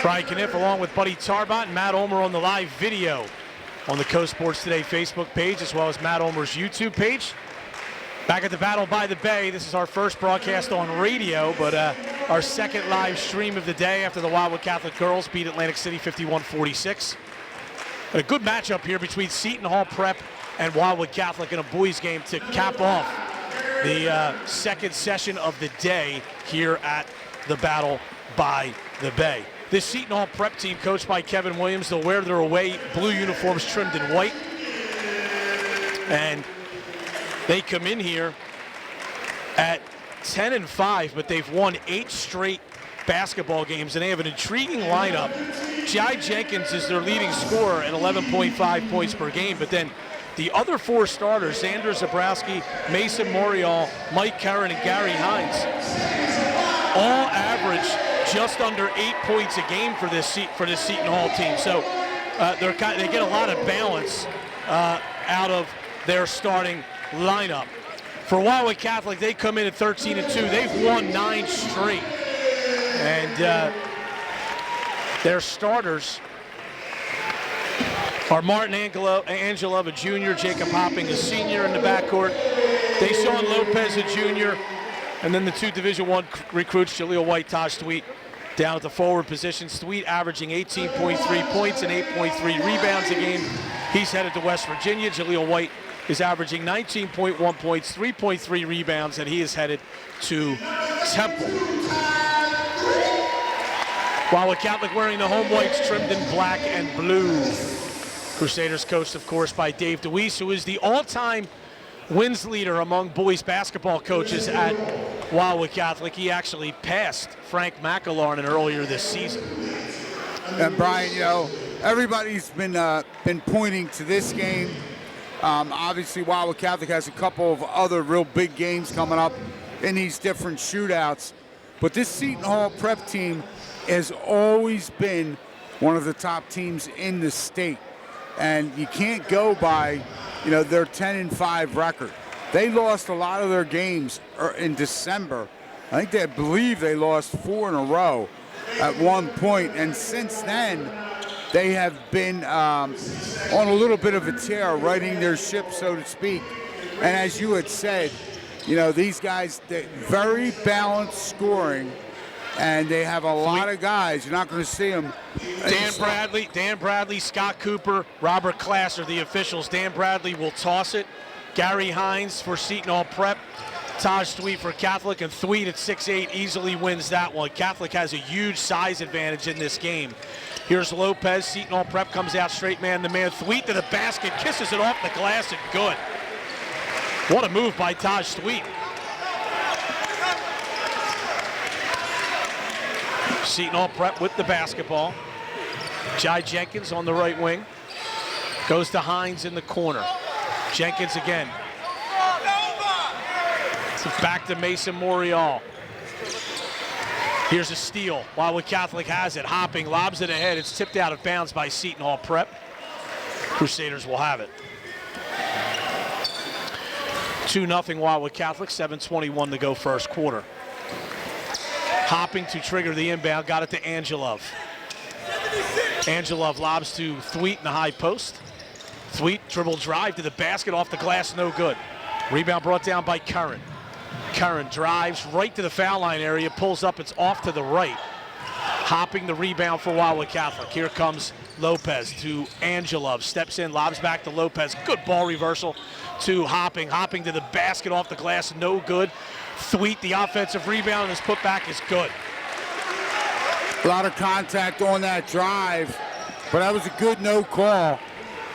Brian Kniff along with Buddy Tarbot and Matt Ulmer on the live video on the Coast Sports Today Facebook page, as well as Matt Ulmer's YouTube page. Back at the Battle by the Bay. This is our first broadcast on radio, but our second live stream of the day after the Wildwood Catholic girls beat Atlantic City 51-46. A good matchup here between Seton Hall Prep and Wildwood Catholic in a boys game to cap off the second session of the day here at the Battle by the Bay. This Seton Hall Prep team, coached by Kevin Williams, they'll wear their away blue uniforms trimmed in white. And they come in here at 10-5, but they've won 8 straight basketball games, and they have an intriguing lineup. Jai Jenkins is their leading scorer at 11.5 points per game, but then the other 4 starters, Xander Zabrowski, Mason Morial, Mike Curran, and Gary Hines, all average just under 8 points a game for this Seton Hall team. So they get a lot of balance out of their starting lineup. For Wildwood Catholic, they come in at 13-2. They've won 9 straight. And their starters are Martin Angelov, a junior, Jacob Hopping, a senior in the backcourt, Deshaun Lopez, a junior, and then the 2 Division I recruits, Jaleel White, Taj Thweet, down at the forward position. Thweet averaging 18.3 points and 8.3 rebounds a game. He's headed to West Virginia. Jaleel White is averaging 19.1 points, 3.3 rebounds, and he is headed to Temple. Wildwood Catholic wearing the home whites trimmed in black and blue. Crusaders coached, of course, by Dave DeWeese, who is the all-time wins leader among boys basketball coaches at Wildwood Catholic. He actually passed Frank McElaurin earlier this season. And Brian, you know, everybody's been pointing to this game. Obviously, Wildwood Catholic has a couple of other real big games coming up in these different shootouts. But this Seton Hall Prep team has always been one of the top teams in the state. And you can't go by, you know, their 10-5 record. They lost a lot of their games in December. I believe they lost 4 in a row at one point. And since then, they have been on a little bit of a tear, righting their ship, so to speak. And as you had said, you know, these guys, very balanced scoring, and they have a lot of guys. You're not going to see them. Dan Bradley, Scott Cooper, Robert Klass are the officials. Dan Bradley will toss it. Gary Hines for Seton Hall Prep. Taj Thweet for Catholic, and Thweet at 6'8" easily wins that one. Catholic has a huge size advantage in this game. Here's Lopez. Seton Hall Prep comes out straight man-to-man. Thweet to the basket, kisses it off the glass, and good. What a move by Taj Thweet. Seton Hall Prep with the basketball. Jai Jenkins on the right wing. Goes to Hines in the corner. Jenkins again. Back to Mason Morial. Here's a steal. Wildwood Catholic has it. Hopping, lobs it ahead. It's tipped out of bounds by Seton Hall Prep. Crusaders will have it. 2-0 Wildwood Catholic, 7:21 to go first quarter. Hopping to trigger the inbound, got it to Angelov. Angelov lobs to Thweet in the high post. Thweet dribble drive to the basket, off the glass, no good. Rebound brought down by Curran. Curran drives right to the foul line area, pulls up, it's off to the right. Hopping the rebound for Wildwood Catholic. Here comes Lopez to Angelov, steps in, lobs back to Lopez. Good ball reversal to Hopping. Hopping to the basket, off the glass, no good. Thweet, the offensive rebound, and his putback is good. A lot of contact on that drive, but that was a good no call.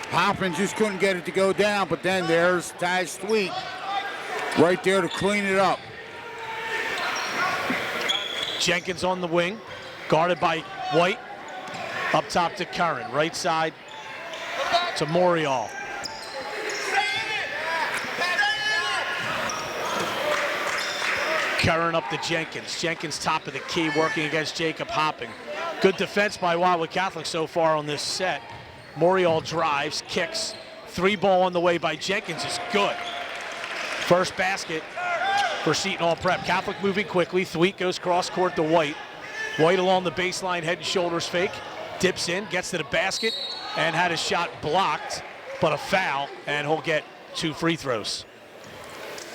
Hopping just couldn't get it to go down, but then there's Taj Thweet right there to clean it up. Jenkins on the wing, guarded by White. Up top to Curran, right side to Morial. Curran up to Jenkins. Jenkins top of the key, working against Jacob Hopping. Good defense by Wildwood Catholic so far on this set. Morial drives, kicks. 3-ball on the way by Jenkins is good. First basket for Seton Hall Prep. Catholic moving quickly. Thweet goes cross court to White. White along the baseline, head and shoulders fake. Dips in, gets to the basket, and had his shot blocked, but a foul, and he'll get 2 free throws.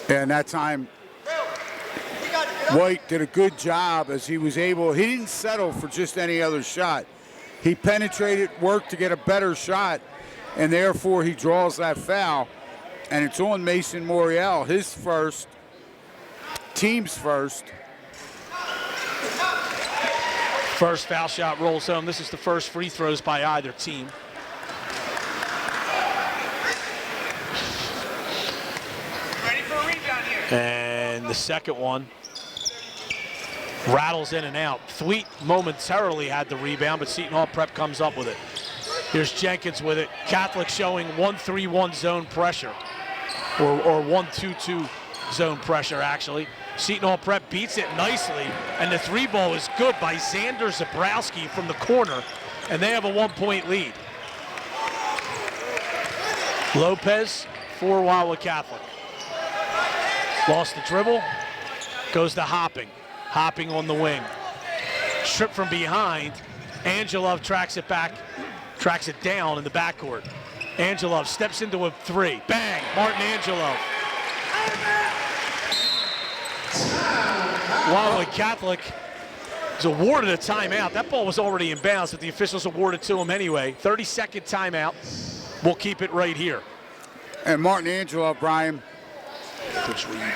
And that time, White did a good job as he was able, he didn't settle for just any other shot. He penetrated, worked to get a better shot, and therefore he draws that foul. And it's on Mason Morial, his first, team's first. First foul shot rolls home. This is the first free throws by either team. Ready for a rebound here. And the second one rattles in and out. Thweet momentarily had the rebound, but Seton Hall Prep comes up with it. Here's Jenkins with it. Catholic showing 1-3-1 zone pressure, or 1-2-2 zone pressure, actually. Seton Hall Prep beats it nicely, and the 3 ball is good by Xander Zabrowski from the corner, and they have a 1-point lead. Lopez for Wildwood Catholic. Lost the dribble, goes to Hopping. Hopping on the wing. Strip from behind. Angelov tracks it back, tracks it down in the backcourt. Angelov steps into a 3. Bang! Martin Angelov. Wildwood Catholic is awarded a timeout. That ball was already in bounds, but the officials awarded to him anyway. 30-second timeout. We'll keep it right here. And Martin Angelov, Brian,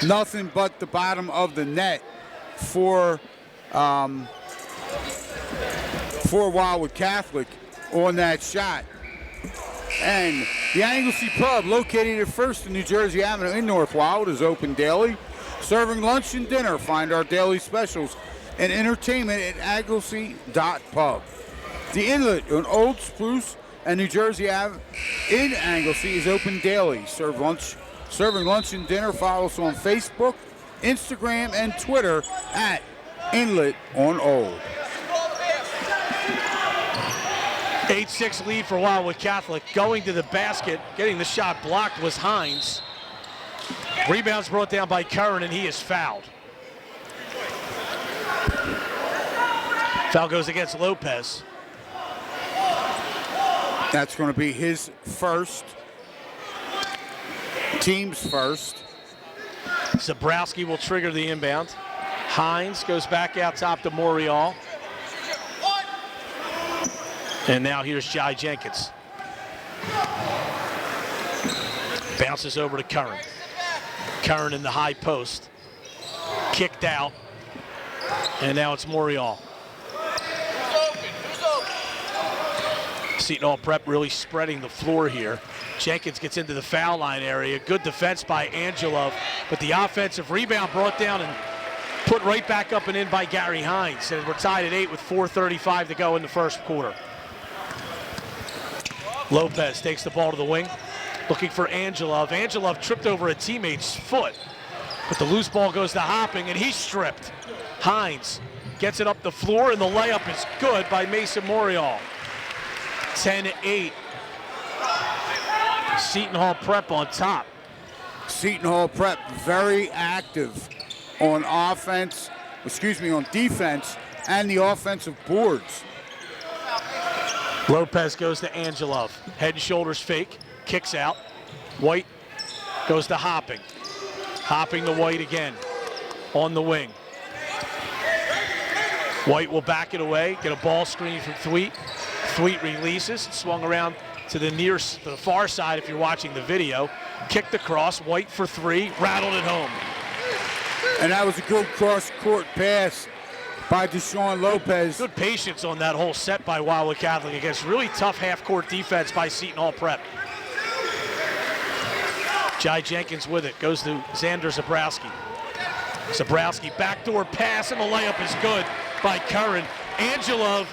nothing but the bottom of the net for Wildwood Catholic on that shot. And the Anglesey Pub, located at First and New Jersey Avenue in North Wildwood, is open daily, serving lunch and dinner. Find our daily specials and entertainment at anglesey.pub. The Inlet on Old Spruce and New Jersey Ave in Anglesey is open daily. Serving lunch and dinner. Follow us on Facebook, Instagram, and Twitter at Inlet on Old. 8-6 lead for Wildwood Catholic. Going to the basket, getting the shot blocked was Hines. Rebounds brought down by Curran, and he is fouled. Foul goes against Lopez. That's going to be his first, team's first. Zabrowski will trigger the inbound. Hines goes back out top to Morial. And now here's Jai Jenkins. Bounces over to Curran. Curran in the high post. Kicked out. And now it's Morial. Seton Hall Prep really spreading the floor here. Jenkins gets into the foul line area. Good defense by Angelov, but the offensive rebound brought down and put right back up and in by Gary Hines. And we're tied at 8 with 4:35 to go in the first quarter. Lopez takes the ball to the wing, looking for Angelov. Angelov tripped over a teammate's foot, but the loose ball goes to Hopping, and he's stripped. Hines gets it up the floor, and the layup is good by Mason Morial. 10-8. Seton Hall Prep on top. Seton Hall Prep very active on offense, on defense, and the offensive boards. Lopez goes to Angelov. Head and shoulders fake. Kicks out. White goes to Hopping. Hopping to White again. On the wing. White will back it away. Get a ball screen from Thweet. Thweet releases. Swung around to the far side if you're watching the video. Kicked across. White for 3. Rattled it home. And that was a good cross-court pass by Deshaun Lopez. Good patience on that whole set by Wildwood Catholic against really tough half-court defense by Seton Hall Prep. Jai Jenkins with it, goes to Xander Zabrowski. Zabrowski, backdoor pass, and the layup is good by Curran. Angelov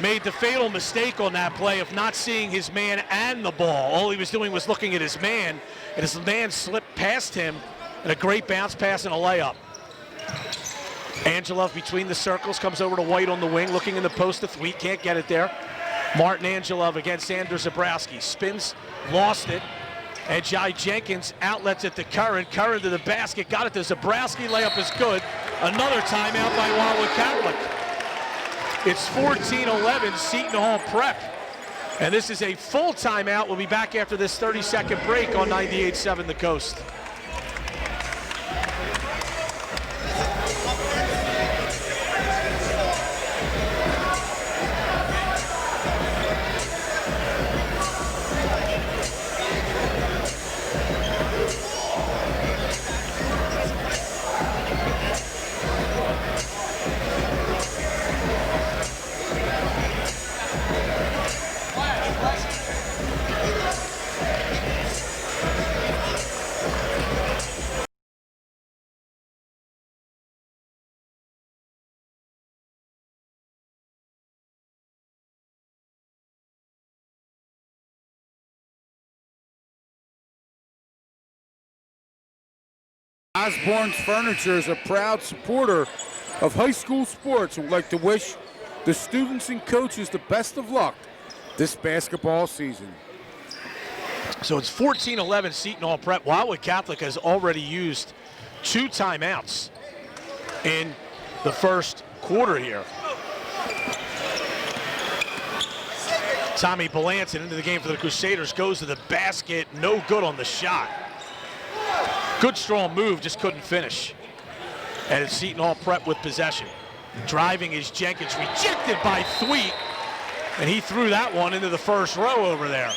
made the fatal mistake on that play of not seeing his man and the ball. All he was doing was looking at his man, and his man slipped past him, and a great bounce pass and a layup. Angelov between the circles, comes over to White on the wing, looking in the post to Thweet, can't get it there. Martin Angelov against Xander Zabrowski, spins, lost it, and Jai Jenkins outlets it to Curran. Curran to the basket, got it to Zabrowski, layup is good. Another timeout by Wildwood Catholic. It's 14-11 Seton Hall Prep. And this is a full timeout. We'll be back after this 30-second break on 98.7 The Coast. Osborne's Furniture is a proud supporter of high school sports and would like to wish the students and coaches the best of luck this basketball season. So it's 14-11 Seton Hall Prep. Wildwood Catholic has already used 2 timeouts in the first quarter here. Tommy Belanton into the game for the Crusaders, goes to the basket, no good on the shot. Good strong move, just couldn't finish. And it's Seton Hall Prep with possession. Driving is Jenkins, rejected by Thweet, and he threw that one into the first row over there.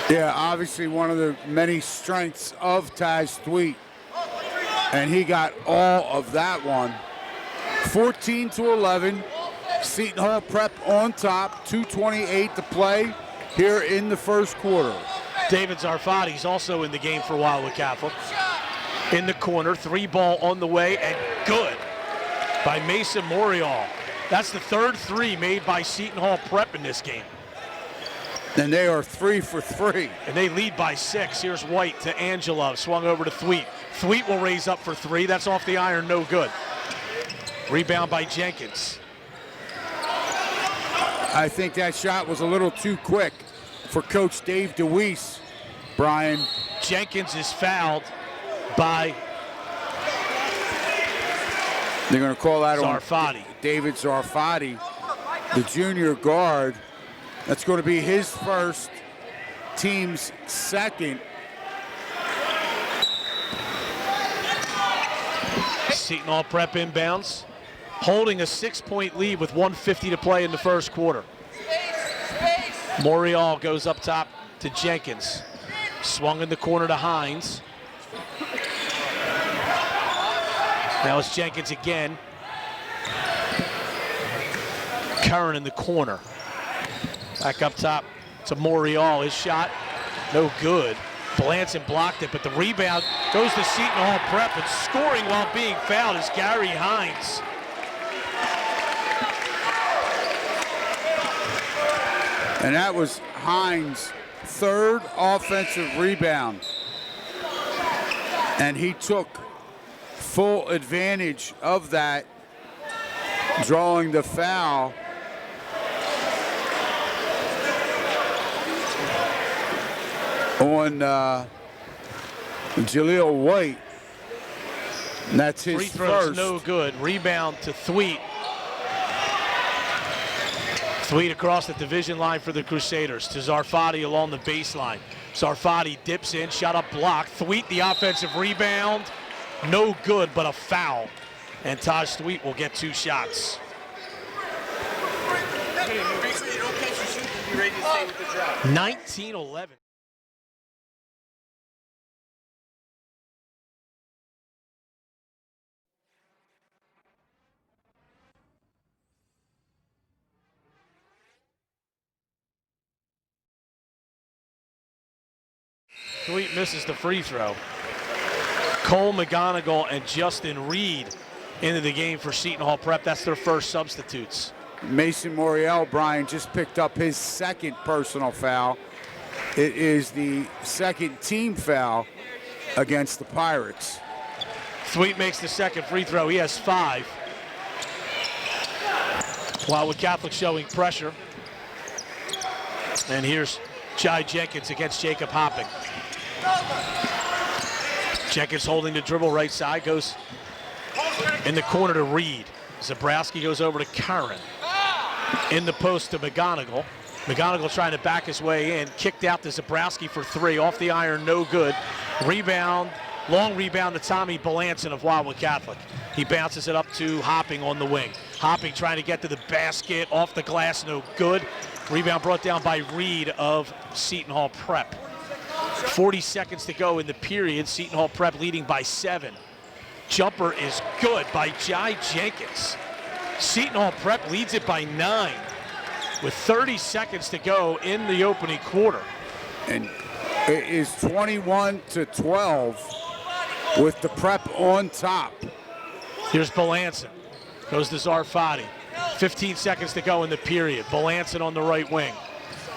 Yeah, obviously one of the many strengths of Taj Thweet, and he got all of that one. 14-11, Seton Hall Prep on top, 2:28 to play here in the first quarter. David Zarfati's also in the game for Wildwood Catholic. In the corner, 3-ball on the way, and good by Mason Morial. That's the 3rd 3 made by Seton Hall Prep in this game. And they are 3 for 3. And they lead by 6. Here's White to Angela, swung over to Thweet. Thweet will raise up for 3. That's off the iron, no good. Rebound by Jenkins. I think that shot was a little too quick for Coach Dave DeWeese, Brian. Jenkins is fouled by They're going to call that Zarfati. on David Zarfati, the junior guard. That's going to be his first, team's second. Seton Hall Prep inbounds, holding a 6-point lead with 1:50 to play in the first quarter. Morial goes up top to Jenkins. Swung in the corner to Hines. Now it's Jenkins again. Curran in the corner. Back up top to Morial. His shot, no good. Belanton blocked it, but the rebound goes to Seton Hall Prep, but scoring while being fouled is Gary Hines. And that was Hines' 3rd offensive rebound. And he took full advantage of that, drawing the foul. On Jaleel White. And that's his Free throw's first. no good. Rebound to Thweet. Thweet across the division line for the Crusaders to Zarfati along the baseline. Zarfati dips in, shot up blocked. Thweet the offensive rebound. No good, but a foul. And Taj Thweet will get 2 shots. 19-11. Thweet misses the free throw. Cole McGonigal and Justin Reed into the game for Seton Hall Prep. That's their first substitutes. Mason Morial, Brian, just picked up his 2nd personal foul. It is the 2nd team foul against the Pirates. Thweet makes the 2nd free throw. He has 5. Wildwood Catholic showing pressure. And here's Jai Jenkins against Jacob Hopping. Jenkins holding the dribble right side, goes in the corner to Reed. Zabrowski goes over to Curran. In the post to McGonigal. McGonigal trying to back his way in. Kicked out to Zabrowski for 3. Off the iron, no good. Rebound, long rebound to Tommy Belanson of Wildwood Catholic. He bounces it up to Hopping on the wing. Hopping trying to get to the basket. Off the glass, no good. Rebound brought down by Reed of Seton Hall Prep. 40 seconds to go in the period. Seton Hall Prep leading by 7. Jumper is good by Jai Jenkins. Seton Hall Prep leads it by 9 with 30 seconds to go in the opening quarter. And it is 21-12 with the Prep on top. Here's Belanson. Goes to Zarfati. 15 seconds to go in the period. Belanson on the right wing.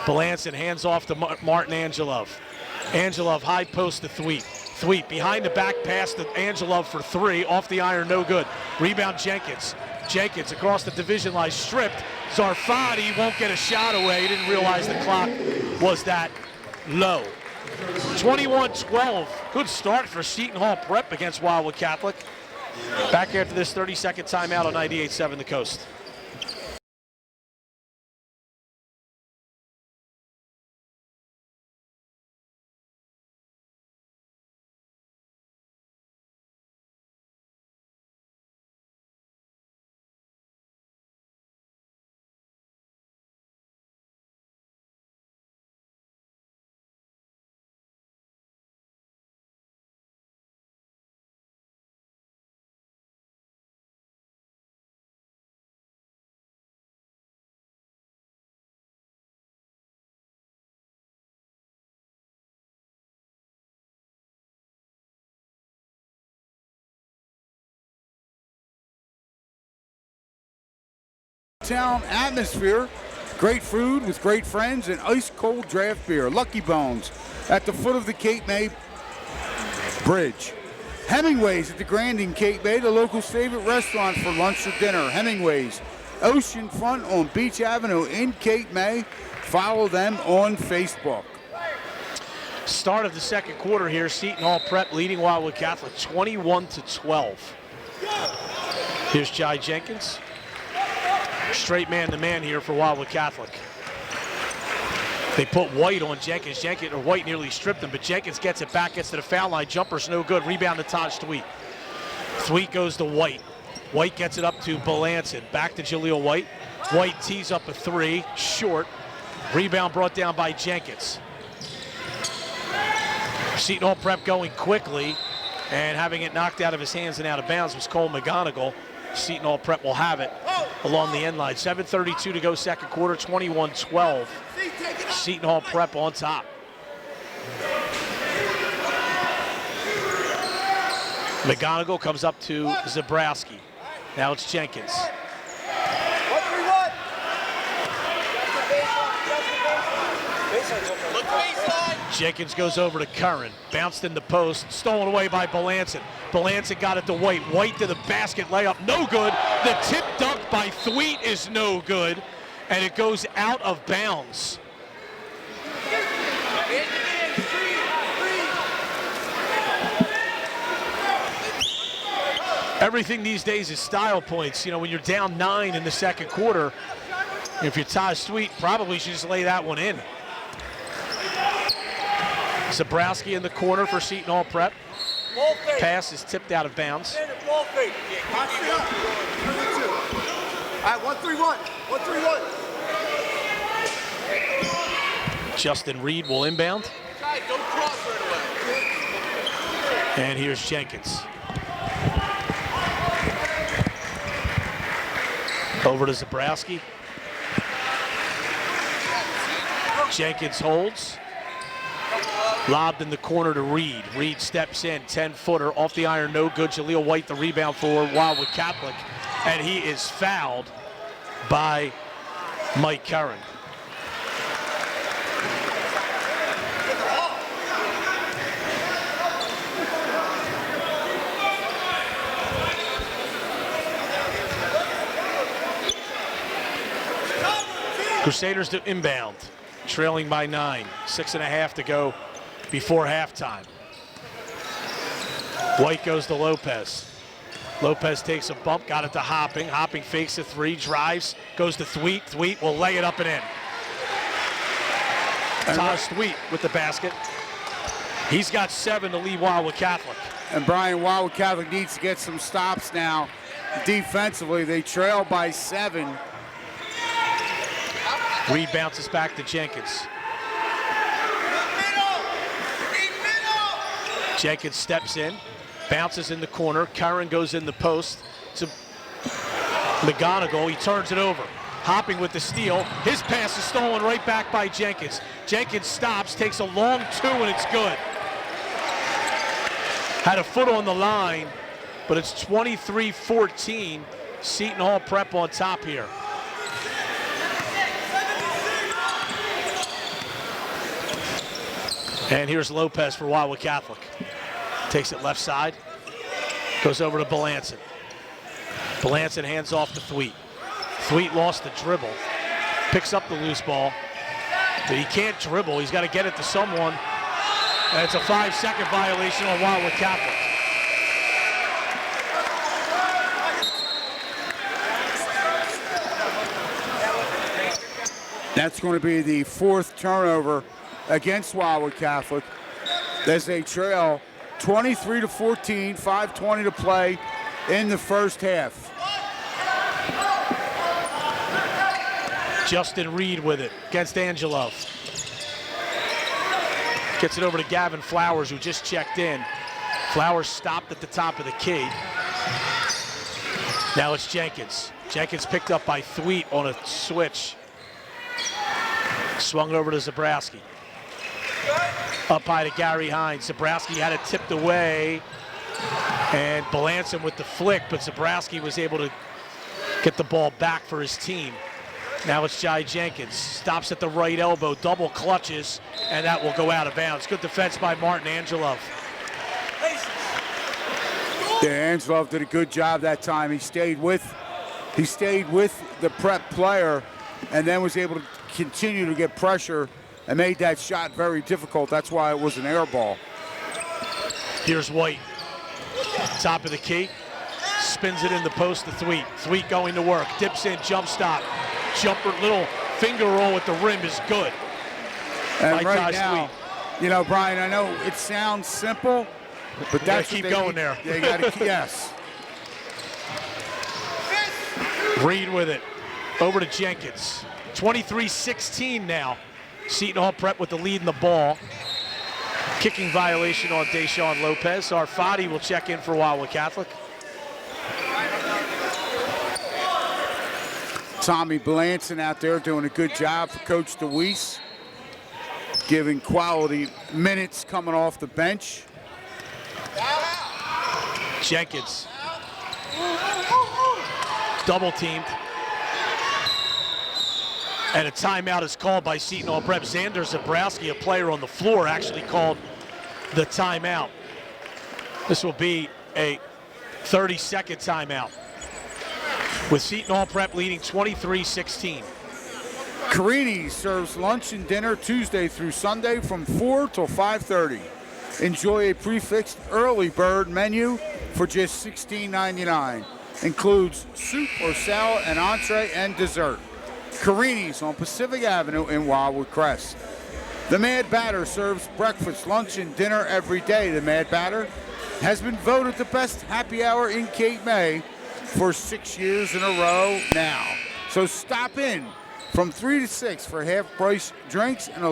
Belanson hands off to Martin Angelov. Angelov high post to Thweet. Thweet behind the back pass to Angelov for 3. Off the iron, no good. Rebound Jenkins. Jenkins across the division line, stripped. Zarfati won't get a shot away. He didn't realize the clock was that low. 21-12. Good start for Seton Hall Prep against Wildwood Catholic. Back after this 30-second timeout on 98.7 The Coast. Town atmosphere, great food with great friends, and ice cold draft beer. Lucky Bones at the foot of the Cape May Bridge. Hemingway's at the Grand in Cape May, the local's favorite restaurant for lunch or dinner. Hemingway's, oceanfront on Beach Avenue in Cape May. Follow them on Facebook. Start of the second quarter here. Seton Hall Prep leading Wildwood Catholic 21-12. Here's Jai Jenkins. Straight man-to-man here for Wildwood Catholic. They put White on Jenkins. White nearly stripped him, but Jenkins gets it back, gets to the foul line. Jumper's no good. Rebound to Taj Thweet. Thweet goes to White. White gets it up to Belanson. Back to Jaleel White. White tees up a 3, short. Rebound brought down by Jenkins. Seton Hall Prep going quickly, and having it knocked out of his hands and out of bounds was Cole McGonigal. Seton Hall Prep will have it along the end line. 7:32 to go second quarter, 21-12. Seton Hall Prep on top. McGonigal comes up to Zabrowski. Now it's Jenkins. Jenkins goes over to Curran. Bounced in the post. Stolen away by Belanson. Belanson got it to White. White to the basket layup. No good. The tip dunk by Thweet is no good. And it goes out of bounds. Everything these days is style points. You know, when you're down 9 in the second quarter, if you're Taj Thweet, probably should just lay that one in. Zabrowski in the corner for Seton Hall Prep. Pass is tipped out of bounds. All right, 1-3-1. 1-3-1. Justin Reed will inbound. Don't cross right away. And here's Jenkins. Over to Zabrowski. Jenkins holds. Lobbed in the corner to Reed. Reed steps in, 10-footer, off the iron, no good. Jaleel White, the rebound for Wildwood Catholic. And he is fouled by Mike Curran. Crusaders to inbound, trailing by 9. 6.5 to go before halftime. White goes to Lopez. Lopez takes a bump, got it to Hopping. Hopping fakes a three, drives, goes to Thweet. Thweet will lay it up and in. Taj Thweet with the basket. He's got 7 to lead Wildwood Catholic. And Brian, Wildwood Catholic needs to get some stops now. Defensively, they trail by 7. Reed bounces back to Jenkins. Jenkins steps in, bounces in the corner. Curran goes in the post to McGonigal. He turns it over. Hopping with the steal. His pass is stolen right back by Jenkins. Jenkins stops, takes a long 2, and it's good. Had a foot on the line, but it's 23-14. Seton Hall Prep on top here. And here's Lopez for Wildwood Catholic. Takes it left side. Goes over to Belanson. Belanson hands off to Thweet. Thweet lost the dribble. Picks up the loose ball. But he can't dribble. He's got to get it to someone. And it's a 5-second violation on Wildwood Catholic. That's going to be the 4th turnover against Wildwood Catholic. As they trail 23-14, 5:20 to play in the first half. Justin Reed with it against Angelov. Gets it over to Gavin Flowers, who just checked in. Flowers stopped at the top of the key. Now it's Jenkins. Jenkins picked up by Thweet on a switch. Swung over to Zabrowski. Up high to Gary Hines. Zabrowski had it tipped away. And Belanson with the flick, but Zabrowski was able to get the ball back for his team. Now it's Jai Jenkins. Stops at the right elbow, double clutches, and that will go out of bounds. Good defense by Martin Angelov. Yeah, Angelov did a good job that time. He stayed with the prep player and then was able to continue to get pressure and made that shot very difficult. That's why it was an air ball. Here's White. Top of the key. Spins it in the post to Thweet. Thweet going to work. Dips in, jump stop. Jumper, little finger roll at the rim is good. And right now, you know, Brian, I know it sounds simple, but that's keep going there. They got to, yes. Reed with it. Over to Jenkins. 23-16 now. Seton Hall Prep with the lead in the ball. Kicking violation on Deshaun Lopez. Arfati will check in for Wildwood Catholic. Tommy Belanson out there doing a good job for Coach DeWeese, giving quality minutes coming off the bench. Jenkins. Double teamed. And a timeout is called by Seton Hall Prep. Xander Zabrowski, a player on the floor, actually called the timeout. This will be a 30-second timeout, with Seton Hall Prep leading 23-16. Carini serves lunch and dinner Tuesday through Sunday from 4 till 5:30. Enjoy a prefixed early bird menu for just $16.99. Includes soup or salad, an entree, and dessert. Carini's on Pacific Avenue in Wildwood Crest. The Mad Batter serves breakfast, lunch, and dinner every day. The Mad Batter has been voted the best happy hour in Cape May for 6 years in a row now. So stop in from 3 to 6 for half-price drinks and a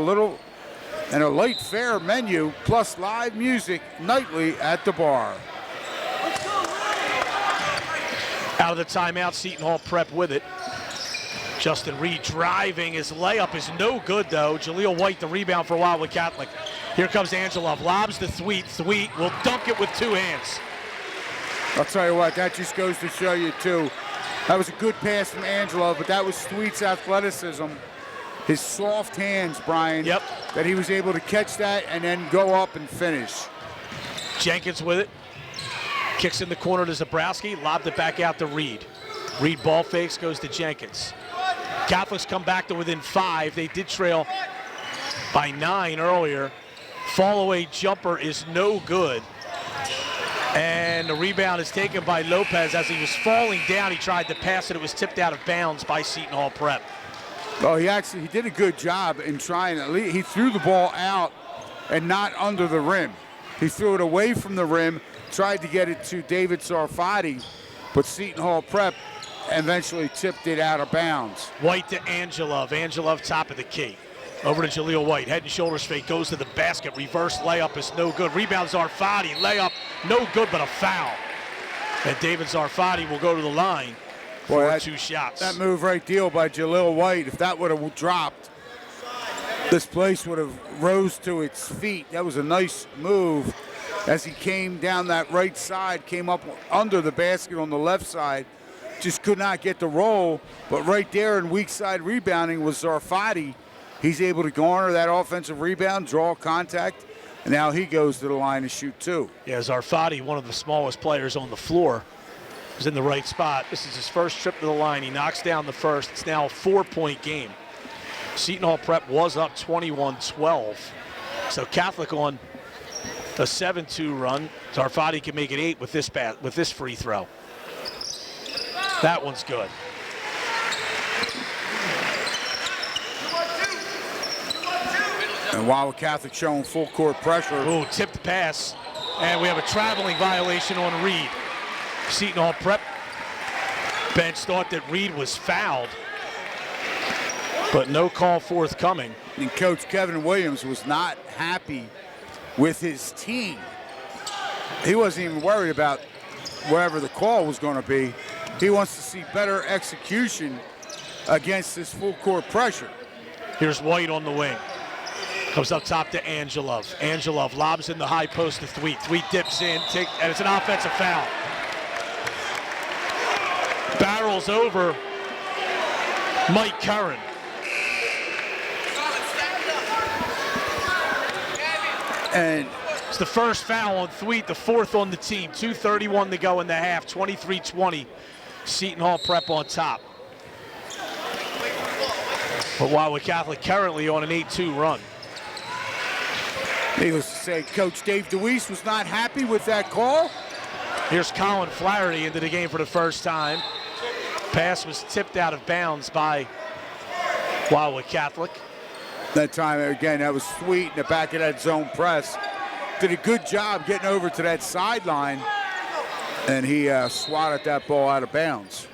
light fare menu, plus live music nightly at the bar. Out of the timeout, Seton Hall Prep with it. Justin Reed driving. His layup is no good, though. Jaleel White, the rebound for Wildwood Catholic. Here comes Angelov. Lobs to Thweet. Thweet will dunk it with 2 hands. I'll tell you what, that just goes to show you, too. That was a good pass from Angelov, but that was Thweet's athleticism. His soft hands, Brian, yep, that he was able to catch that and then go up and finish. Jenkins with it. Kicks in the corner to Zabrowski. Lobbed it back out to Reed. Reed ball fakes, goes to Jenkins. Catholics come back to within 5. They did trail by 9 earlier. Fall away jumper is no good. And the rebound is taken by Lopez. As he was falling down, he tried to pass it. It was tipped out of bounds by Seton Hall Prep. Well, he did a good job in trying. He threw the ball out and not under the rim. He threw it away from the rim, tried to get it to David Sarfati, but Seton Hall Prep eventually tipped it out of bounds. White to Angelov. Angelov top of the key. Over to Jaleel White. Head and shoulders fake. Goes to the basket. Reverse layup is no good. Rebound Zarfati. Layup no good, but a foul. And David Zarfati will go to the line for 2 shots. That move right deal by Jaleel White, if that would have dropped, this place would have rose to its feet. That was a nice move as he came down that right side, came up under the basket on the left side. Just could not get the roll, but right there in weak side rebounding was Zarfati. He's able to garner that offensive rebound, draw contact, and now he goes to the line to shoot 2. Yeah, Zarfati, one of the smallest players on the floor, is in the right spot. This is his first trip to the line. He knocks down the first. It's now a 4-point game. Seton Hall Prep was up 21-12. So Catholic on a 7-2 run. Zarfati can make it 8 with this free throw. That one's good. And Wildwood Catholic showing full court pressure. Ooh, tipped pass. And we have a traveling violation on Reed. Seton Hall Prep bench thought that Reed was fouled, but no call forthcoming. And Coach Kevin Williams was not happy with his team. He wasn't even worried about wherever the call was going to be. He wants to see better execution against this full court pressure. Here's White on the wing. Comes up top to Angelov. Angelov lobs in the high post to Thweet. Thweet dips in, and it's an offensive foul. Barrels over Mike Curran. And it's the first foul on Thweet, the 4th on the team. 2:31 to go in the half, 23-20. Seton Hall Prep on top. But Wildwood Catholic currently on an 8-2 run. Needless to say, Coach Dave DeWeese was not happy with that call. Here's Colin Flaherty into the game for the first time. Pass was tipped out of bounds by Wildwood Catholic. That time, again, that was Sweet in the back of that zone press. Did a good job getting over to that sideline, and he swatted that ball out of bounds.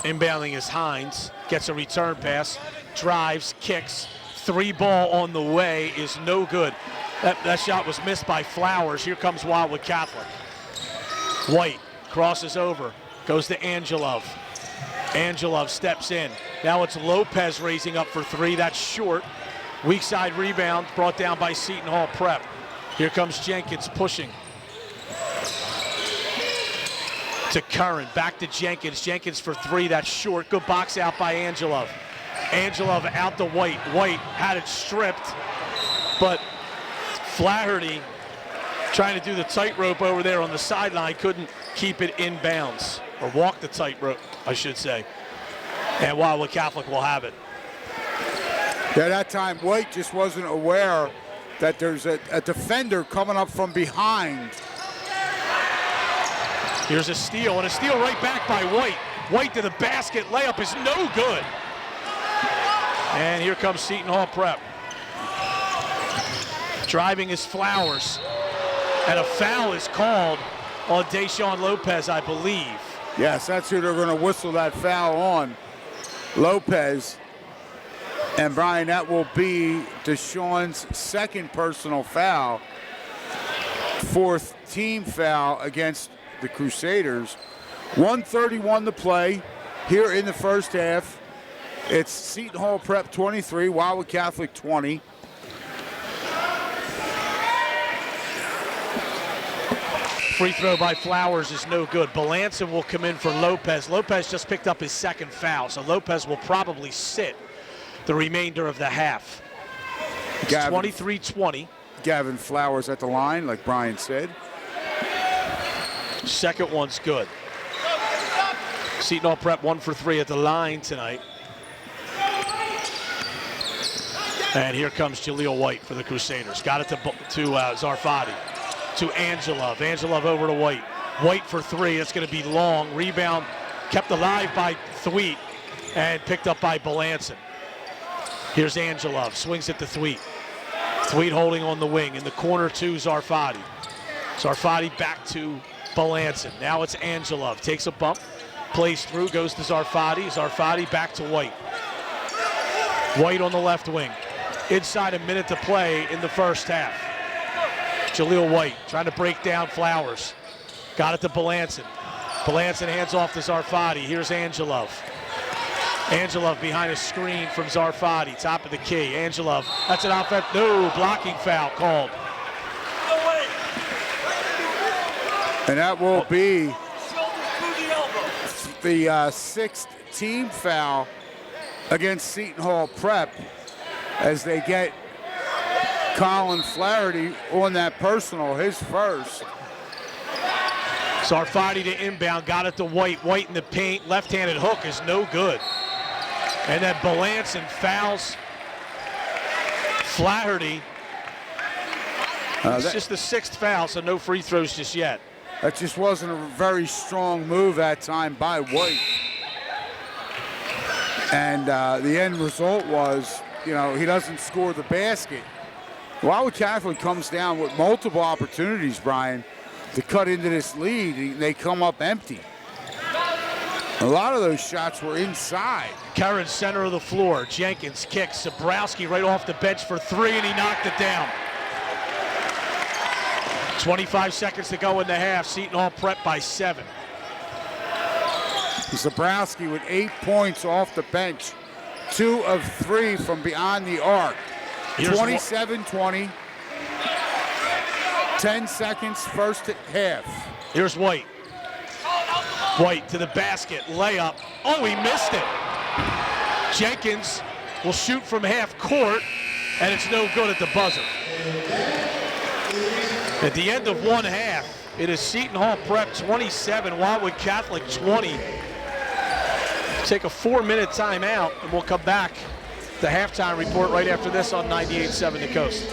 Inbounding is Hines. Gets a return pass, drives, kicks. 3-ball on the way is no good. That shot was missed by Flowers. Here comes Wildwood Catholic. White crosses over, goes to Angelov. Angelov steps in. Now it's Lopez raising up for 3. That's short. Weak side rebound brought down by Seton Hall Prep. Here comes Jenkins pushing. To Curran, back to Jenkins. Jenkins for 3, that's short. Good box out by Angelov. Angelov out to White. White had it stripped, but Flaherty trying to do the tightrope over there on the sideline, couldn't keep it in bounds, or walk the tightrope, I should say. And Wildwood Catholic will have it. Yeah, that time White just wasn't aware that there's a defender coming up from behind. Here's a steal, and a steal right back by White. White to the basket, layup is no good. And here comes Seton Hall Prep. Driving is Flowers. And a foul is called on Deshaun Lopez, I believe. Yes, that's who they're going to whistle that foul on, Lopez. And Brian, that will be Deshaun's 2nd personal foul. 4th team foul against the Crusaders. 1:31 to play here in the first half. It's Seton Hall Prep 23, Wildwood Catholic 20. Free throw by Flowers is no good. Belanson will come in for Lopez. Lopez just picked up his 2nd foul, so Lopez will probably sit the remainder of the half. It's 23-20. Gavin Flowers at the line, like Brian said. 2nd one's good. Seton Hall Prep 1 for 3 at the line tonight. And here comes Jaleel White for the Crusaders. Got it to Zarfati. to Angelov. Angelov over to White. White for three. That's going to be long. Rebound kept alive by Thweet and picked up by Belanson. Here's Angelov. Swings it to Thweet. Thweet holding on the wing. In the corner to Zarfati. Zarfati back to Belanson. Now it's Angelov. Takes a bump. Plays through. Goes to Zarfati. Zarfati back to White. White on the left wing. Inside a minute to play in the first half. Jaleel White trying to break down Flowers. Got it to Belanson. Belanson hands off to Zarfati. Here's Angelov. Angelov behind a screen from Zarfati. Top of the key. Angelov. That's an offense. No, blocking foul called. And that will be the sixth team foul against Seton Hall Prep as they get Colin Flaherty on that personal, his first. Zarfati to inbound, got it to White. White in the paint, left-handed hook is no good. And then Belanson fouls Flaherty. It's just the sixth foul, so no free throws just yet. That just wasn't a very strong move that time by White. And the end result was, he doesn't score the basket. Wildwood Catholic comes down with multiple opportunities, Brian, to cut into this lead. They come up empty. A lot of those shots were inside. Curran, center of the floor. Jenkins kicks. Zabrowski right off the bench for three, and he knocked it down. 25 seconds to go in the half. Seton Hall Prep by 7. Zabrowski with 8 points off the bench. 2 of 3 from beyond the arc. 27-20. 10 seconds first half. Here's White. White to the basket, layup. Oh, he missed it. Jenkins will shoot from half court, and it's no good at the buzzer. At the end of one half, it is Seton Hall Prep 27, Wildwood Catholic 20. Take a 4-minute timeout, and we'll come back. The halftime report right after this on 98.7 The Coast.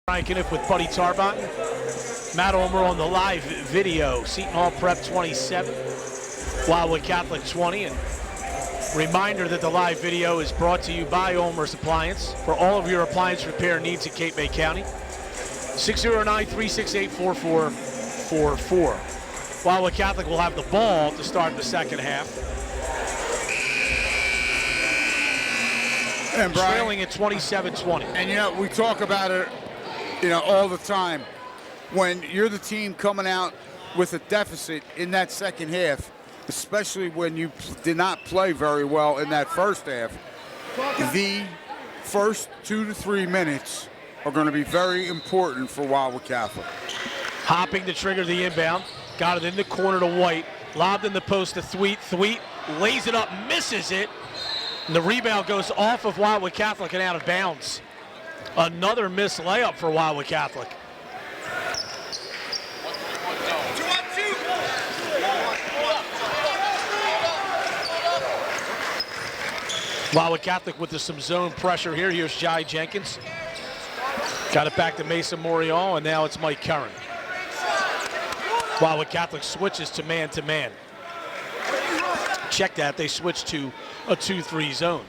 Brian Kniff with Buddy Tarbot. Matt Ulmer on the live video. Seton Hall Prep 27, Wildwood Catholic 20. And reminder that the live video is brought to you by Ulmer's Appliance for all of your appliance repair needs in Cape May County. 609-368-4444. Wildwood Catholic will have the ball to start the second half. And Brian, trailing at 27-20. And, you know, we talk about it, you know, all the time. When you're the team coming out with a deficit in that second half, especially when you did not play very well in that first half, the first 2 to 3 minutes are going to be very important for Wildwood Catholic. Hopping to trigger the inbound. Got it in the corner to White. Lobbed in the post to Thweet. Thweet lays it up, misses it. And the rebound goes off of Wildwood Catholic and out of bounds. Another missed layup for Wildwood Catholic. Wildwood Catholic with some zone pressure here. Here's Jai Jenkins. Got it back to Mason Morial, and now it's Mike Curran. Wildwood Catholic switches to man-to-man. Check that, they switch to a 2-3 zone.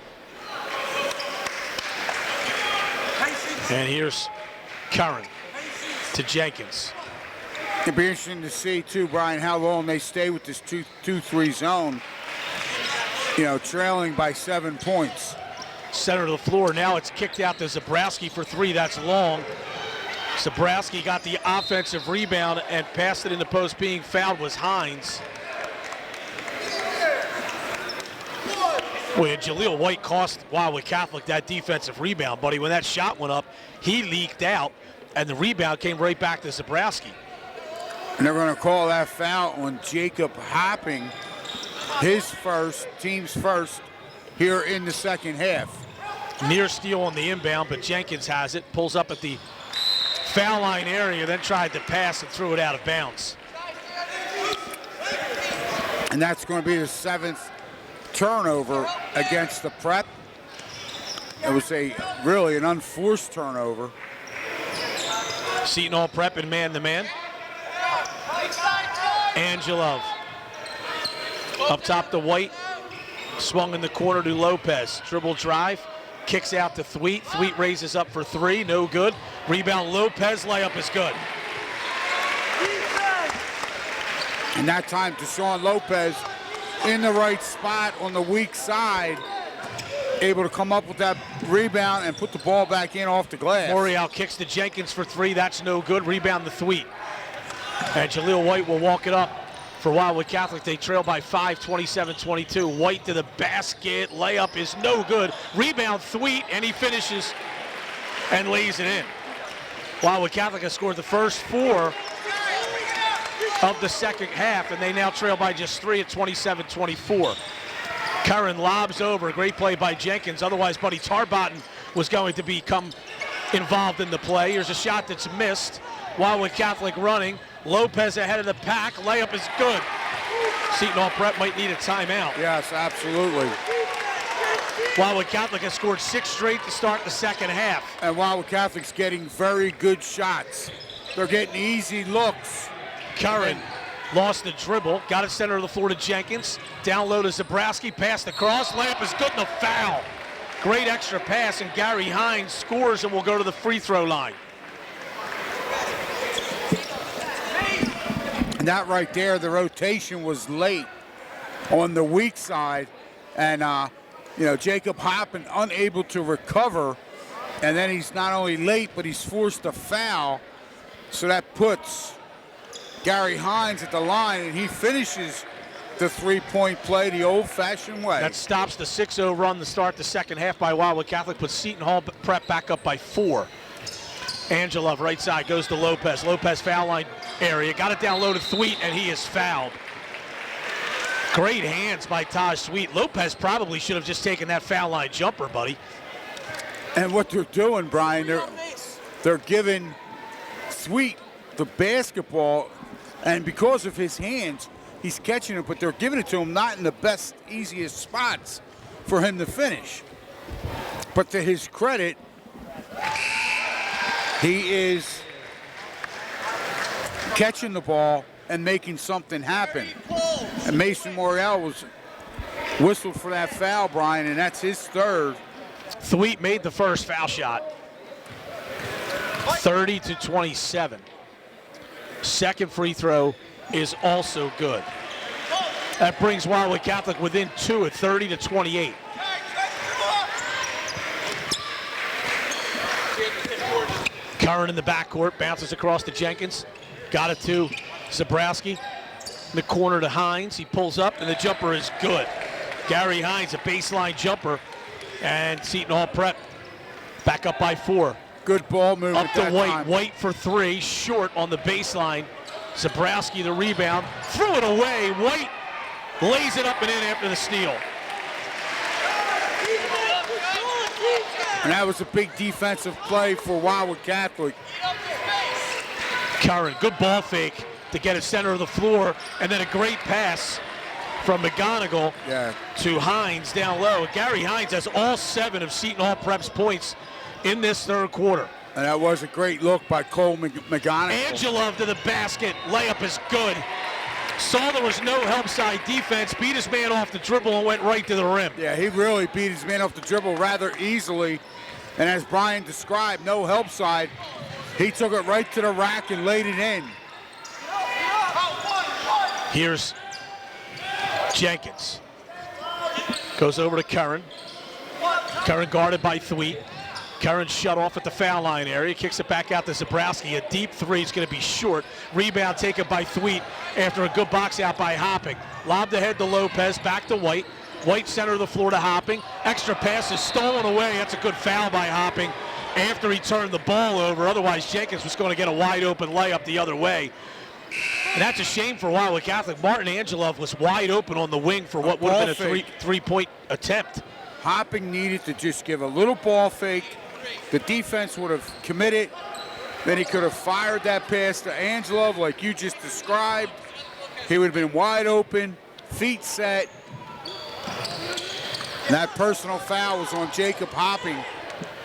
And here's Curran to Jenkins. It'll be interesting to see, too, Brian, how long they stay with this 2-3 zone. You know, trailing by 7 points. Center of the floor, now it's kicked out to Zabrowski for 3, that's long. Zabrowski got the offensive rebound and passed it in the post. Being fouled was Hines. Boy, Jaleel White cost Wildwood Catholic that defensive rebound, buddy. When that shot went up, he leaked out, and the rebound came right back to Zabrowski. And they're going to call that foul on Jacob Hopping, his first, team's first, here in the second half. Near steal on the inbound, but Jenkins has it, pulls up at the foul line area, then tried to pass and threw it out of bounds. And that's going to be the 7th turnover against the Prep. It was really an unforced turnover. Seton Hall Prep in man-to-man. Angelov up top to White. Swung in the corner to Lopez. Dribble drive. Kicks out to Thweet. Thweet raises up for 3. No good. Rebound Lopez. Layup is good. And that time, Deshaun Lopez in the right spot on the weak side, able to come up with that rebound and put the ball back in off the glass. Morial kicks to Jenkins for 3. That's no good. Rebound to Thweet. And Jaleel White will walk it up for Wildwood Catholic. They trail by 5, 27-22. White to the basket. Layup is no good. Rebound Thweet, and he finishes and lays it in. Wildwood Catholic has scored the first 4 of the second half, and they now trail by just 3 at 27-24. Curran lobs over. Great play by Jenkins. Otherwise, Buddy Tarbotton was going to become involved in the play. Here's a shot that's missed. Wildwood Catholic running. Lopez ahead of the pack. Layup is good. Seton Hall Prep might need a timeout. Yes, absolutely. Wildwood Catholic has scored 6 straight to start the second half. And Wildwood Catholic's getting very good shots. They're getting easy looks. Curran lost the dribble. Got it center of the floor to Jenkins. Down low to Zabrowski. Passed across. Layup is good and a foul. Great extra pass, and Gary Hines scores and will go to the free throw line. And that right there, the rotation was late on the weak side. And, you know, Jacob Hoppin unable to recover. And then he's not only late, but he's forced a foul. So that puts Gary Hines at the line, and he finishes the three-point play the old-fashioned way. That stops the 6-0 run to start the second half by Wildwood Catholic, puts Seton Hall Prep back up by 4. Angelov right side goes to Lopez. Lopez foul line area. Got it down low to Thweet, and he is fouled. Great hands by Taj Thweet. Lopez probably should have just taken that foul line jumper, buddy. And what they're doing, Brian, they're giving Thweet the basketball, and because of his hands, he's catching it, but they're giving it to him not in the best, easiest spots for him to finish. But to his credit, He is catching the ball and making something happen. And Mason Morial was whistled for that foul, Brian, and that's his third. Thweet made the first foul shot. 30-27. Second free throw is also good. That brings Wildwood Catholic within 2 at 30-28. Curran in the backcourt, bounces across to Jenkins. Got it to Zabrowski. In the corner to Hines. He pulls up, and the jumper is good. Gary Hines, a baseline jumper. And Seton Hall Prep back up by 4. Good ball move. Up to White. Time. White for 3, short on the baseline. Zabrowski the rebound. Threw it away. White lays it up and in after the steal. And that was a big defensive play for Wildwood Catholic. Curran, good ball fake to get it center of the floor, and then a great pass from McGonigal to Hines down low. Gary Hines has all 7 of Seton Hall Prep's points in this third quarter. And that was a great look by Cole McGonigal. Angelov to the basket. Layup is good. Saw there was no help side defense. Beat his man off the dribble and went right to the rim. Yeah, he really beat his man off the dribble rather easily. And as Brian described, no help side. He took it right to the rack and laid it in. Here's Jenkins. Goes over to Curran. Curran guarded by Thweet. Curran shut off at the foul line area. Kicks it back out to Zabrowski. A deep 3 is going to be short. Rebound taken by Thweet after a good box out by Hopping. Lobbed ahead to Lopez. Back to White. White center of the floor to Hopping. Extra pass is stolen away. That's a good foul by Hopping after he turned the ball over. Otherwise, Jenkins was going to get a wide open layup the other way. And that's a shame for Wildwood Catholic. Martin Angelov was wide open on the wing for what would have been a three-point attempt. Hopping needed to just give a little ball fake. The defense would have committed. Then he could have fired that pass to Angelov like you just described. He would have been wide open, feet set. And that personal foul was on Jacob Hopping,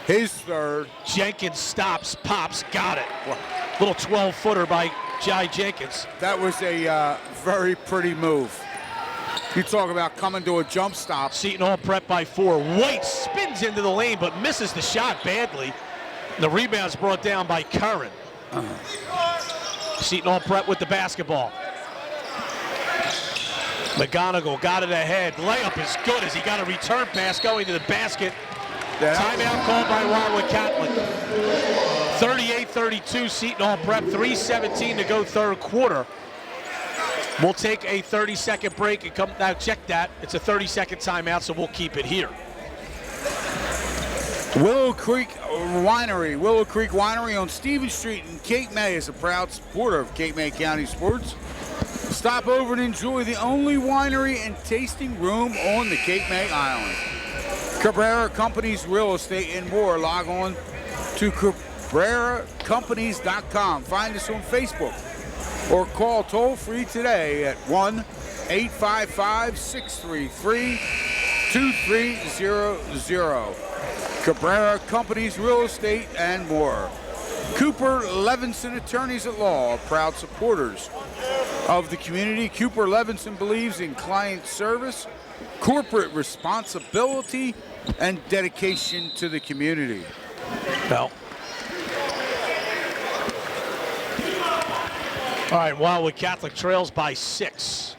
his third. Jenkins stops, pops, got it. Little 12-footer by Jai Jenkins. That was a very pretty move. You talk about coming to a jump stop. Seton Hall Prep by 4. White spins into the lane but misses the shot badly. The rebound's brought down by Curran. Seton Hall Prep with the basketball. McGonigal got it ahead. Layup is good as he got a return pass going to the basket. Timeout called by Wildwood Catholic. 38-32, Seton Hall Prep, 3:17 to go third quarter. We'll take a 30-second break and come now. Check that. It's a 30-second timeout, so we'll keep it here. Willow Creek Winery on Stevens Street in Cape May is a proud supporter of Cape May County sports. Stop over and enjoy the only winery and tasting room on the Cape May Island. Cabrera Companies Real Estate and more. Log on to CabreraCompanies.com. Find us on Facebook or call toll-free today at 1-855-633-2300. Cabrera Companies Real Estate and more. Cooper Levinson Attorneys at Law are proud supporters of the community. Cooper Levinson believes in client service, corporate responsibility, and dedication to the community. Well. All right, Wildwood Catholic trails by 6.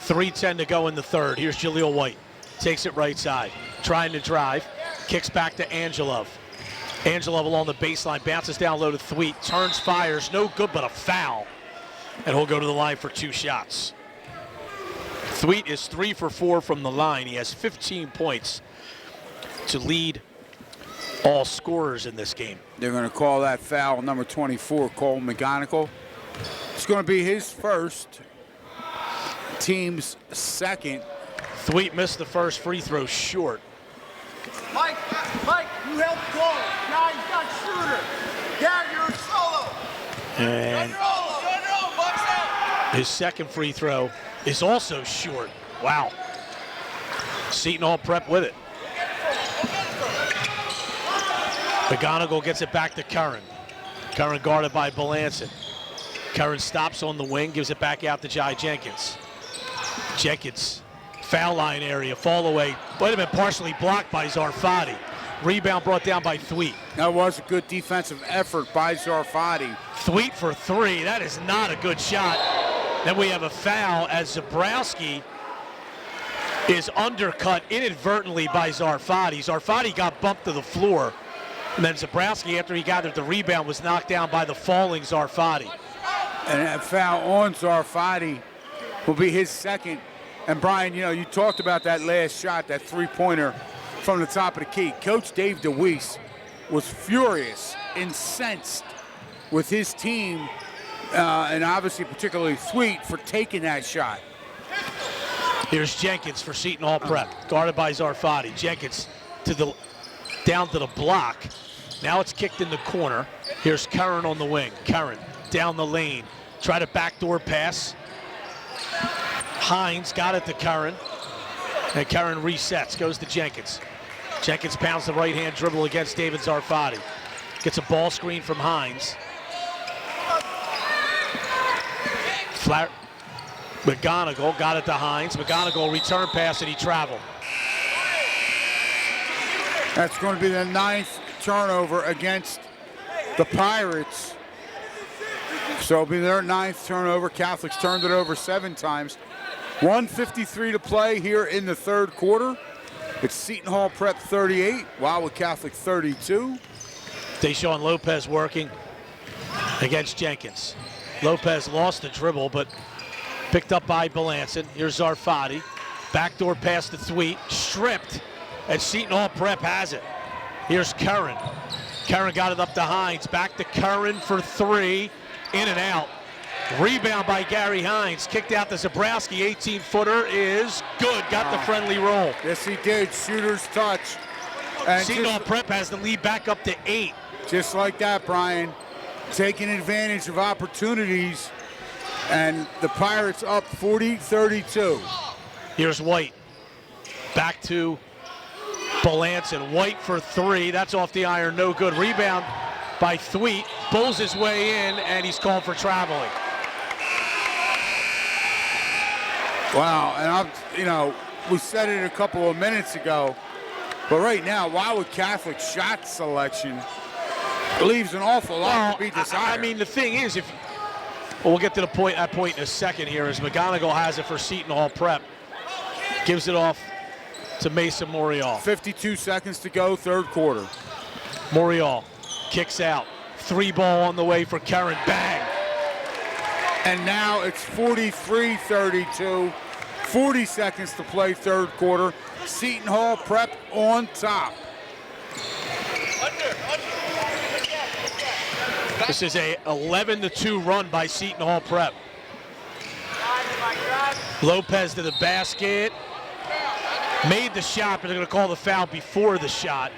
3:10 to go in the third. Here's Jaleel White. Takes it right side. Trying to drive. Kicks back to Angelov. Angelov along the baseline. Bounces down low to Thweet. Turns, fires. No good, but a foul. And he'll go to the line for 2 shots. Thweet is 3 for 4 from the line. He has 15 points to lead all scorers in this game. They're going to call that foul, number 24, Cole McGonigal. It's going to be his first, team's second. Thweet missed the first free throw short. Mike, you help Cole. Now he's got shooter. Gary, you're solo. And his second free throw is also short. Wow. Seton Hall Prep with it. McGonigal gets it back to Curran. Curran guarded by Belanson. Curran stops on the wing, gives it back out to Jai Jenkins. Jenkins, foul line area, fall away. Might have been partially blocked by Zarfati. Rebound brought down by Thweet. That was a good defensive effort by Zarfati. Thweet for three, that is not a good shot. Then we have a foul as Zabrowski is undercut inadvertently by Zarfati. Zarfati got bumped to the floor. And then Zabrowski, after he gathered the rebound, was knocked down by the falling Zarfati. And that foul on Zarfati will be his second. And Brian, you know, you talked about that last shot, that three-pointer from the top of the key. Coach Dave DeWeese was furious, incensed with his team, and obviously particularly Thweet for taking that shot. Here's Jenkins for Seton Hall Prep, guarded by Zarfati. Jenkins down to the block. Now it's kicked in the corner. Here's Curran on the wing. Curran down the lane. Try to backdoor pass. Hines got it to Curran. And Curran resets, goes to Jenkins. Jenkins pounds the right-hand dribble against David Zarfati. Gets a ball screen from Hines. McGonigal got it to Hines. McGonigal return pass and he traveled. That's going to be the 9th turnover against the Pirates. So it'll be their 9th turnover. Catholics turned it over 7 times. 1:53 to play here in the third quarter. It's Seton Hall Prep 38, Wildwood Catholic 32. Deshaun Lopez working against Jenkins. Lopez lost the dribble, but picked up by Belanson. Here's Zarfati. Backdoor pass to Thweet. Stripped, and Seton Hall Prep has it. Here's Curran. Curran got it up to Hines. Back to Curran for three. In and out. Rebound by Gary Hines. Kicked out to Zabrowski. 18-footer is good. Got the friendly roll. Yes, he did. Shooter's touch. And Seton Hall Prep has the lead back up to 8. Just like that, Brian. Taking advantage of opportunities. And the Pirates up 40-32. Here's White. Back to Belanson. White for three. That's off the iron. No good. Rebound by Thweet. Bulls his way in, and he's called for traveling. Wow, and we said it a couple of minutes ago, but right now, Wildwood Catholic shot selection leaves an awful lot to be desired. I mean, the thing is, we'll get to that point in a second here, as McGonigal has it for Seton Hall Prep. Gives it off to Mason Morial. 52 seconds to go, third quarter. Morial kicks out. 3-ball on the way for Curran. Bang! And now it's 43-32. 40 seconds to play, third quarter. Seton Hall Prep on top. This is a 11-2 run by Seton Hall Prep. Lopez to the basket. Made the shot, but they're going to call the foul before the shot.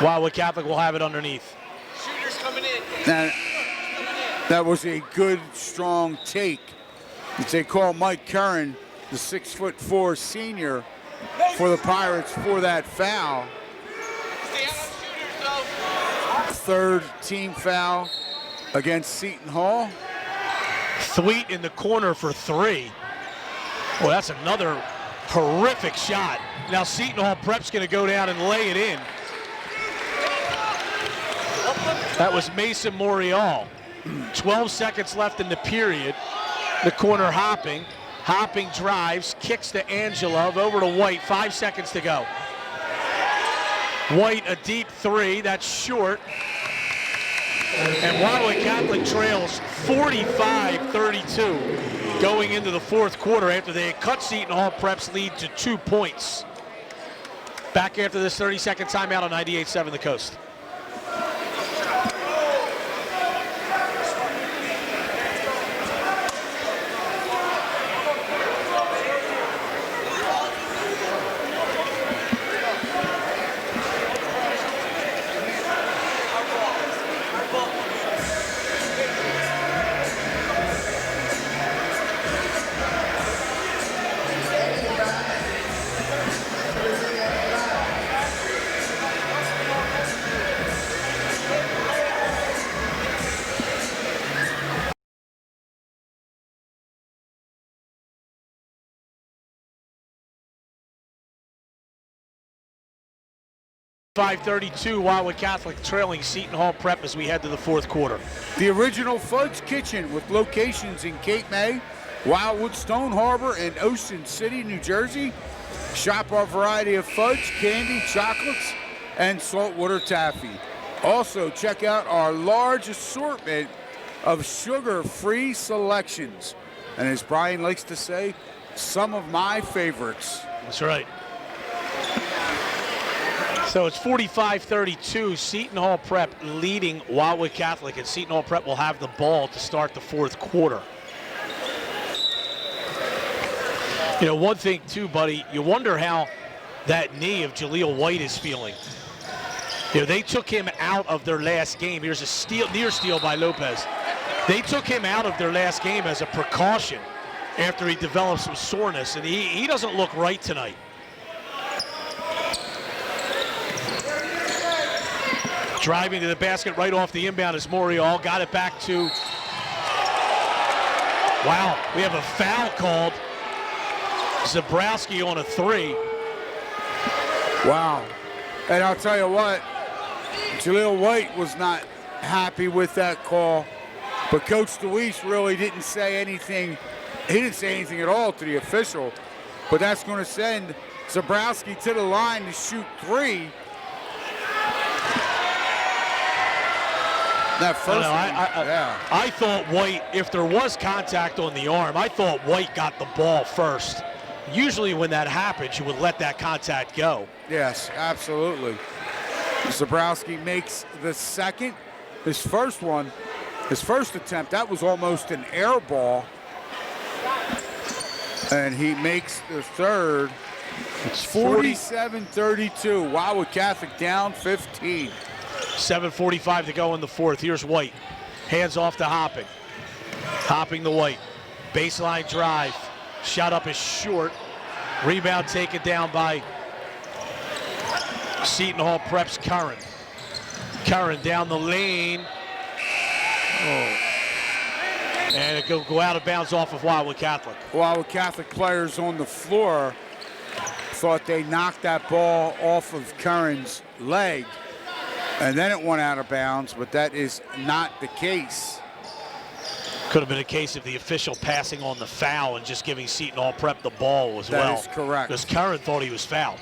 Wildwood Catholic will have it underneath. Shooters coming in. That was a good, strong take. They call Mike Curran, the 6'4" senior, for the Pirates for that foul. Third team foul against Seton Hall. Thweet in the corner for three. Well, that's another horrific shot. Now Seton Hall Prep's going to go down and lay it in. That was Mason Morial. 12 seconds left in the period. The corner hopping. Hopping drives, kicks to Angelov, over to White. 5 seconds to go. White, a deep three. That's short. And Wildwood Catholic trails 45-32 going into the fourth quarter after they had cut Seton Hall Prep's lead to 2 points. Back after this 30-second timeout on 98.7 The Coast. 5:32, Wildwood Catholic trailing Seton Hall Prep as we head to the fourth quarter. The original Fudge Kitchen with locations in Cape May, Wildwood, Stone Harbor, and Ocean City, New Jersey. Shop our variety of fudge, candy, chocolates, and saltwater taffy. Also, check out our large assortment of sugar-free selections. And as Brian likes to say, some of my favorites. That's right. So it's 45-32, Seton Hall Prep leading Wildwood Catholic, and Seton Hall Prep will have the ball to start the fourth quarter. You know, one thing too, buddy, you wonder how that knee of Jaleel White is feeling. You know, they took him out of their last game. Here's a steal, near steal by Lopez. They took him out of their last game as a precaution after he developed some soreness, and he doesn't look right tonight. Driving to the basket right off the inbound is Morial. Got it back to, wow, we have a foul called. Zabrowski on a three. Wow. And I'll tell you what, Jaleel White was not happy with that call, but Coach DeWeese really didn't say anything. He didn't say anything at all to the official, but that's going to send Zabrowski to the line to shoot three. That first I thought White, if there was contact on the arm, I thought White got the ball first. Usually when that happens, you would let that contact go. Yes, absolutely. Zabrowski makes the second. His first attempt, that was almost an air ball. And he makes the third. It's 47-32. Wildwood Catholic down 15. 7:45 to go in the fourth. Here's White. Hands off to Hopping. Hopping to White. Baseline drive. Shot up is short. Rebound taken down by Seton Hall Prep's Curran. Curran down the lane. Oh. And it go out of bounds off of Wildwood Catholic. Wildwood Catholic players on the floor thought they knocked that ball off of Curran's leg, and then it went out of bounds, but that is not the case. Could have been a case of the official passing on the foul and just giving Seton Hall Prep the ball as well. That is correct. Because Curran thought he was fouled.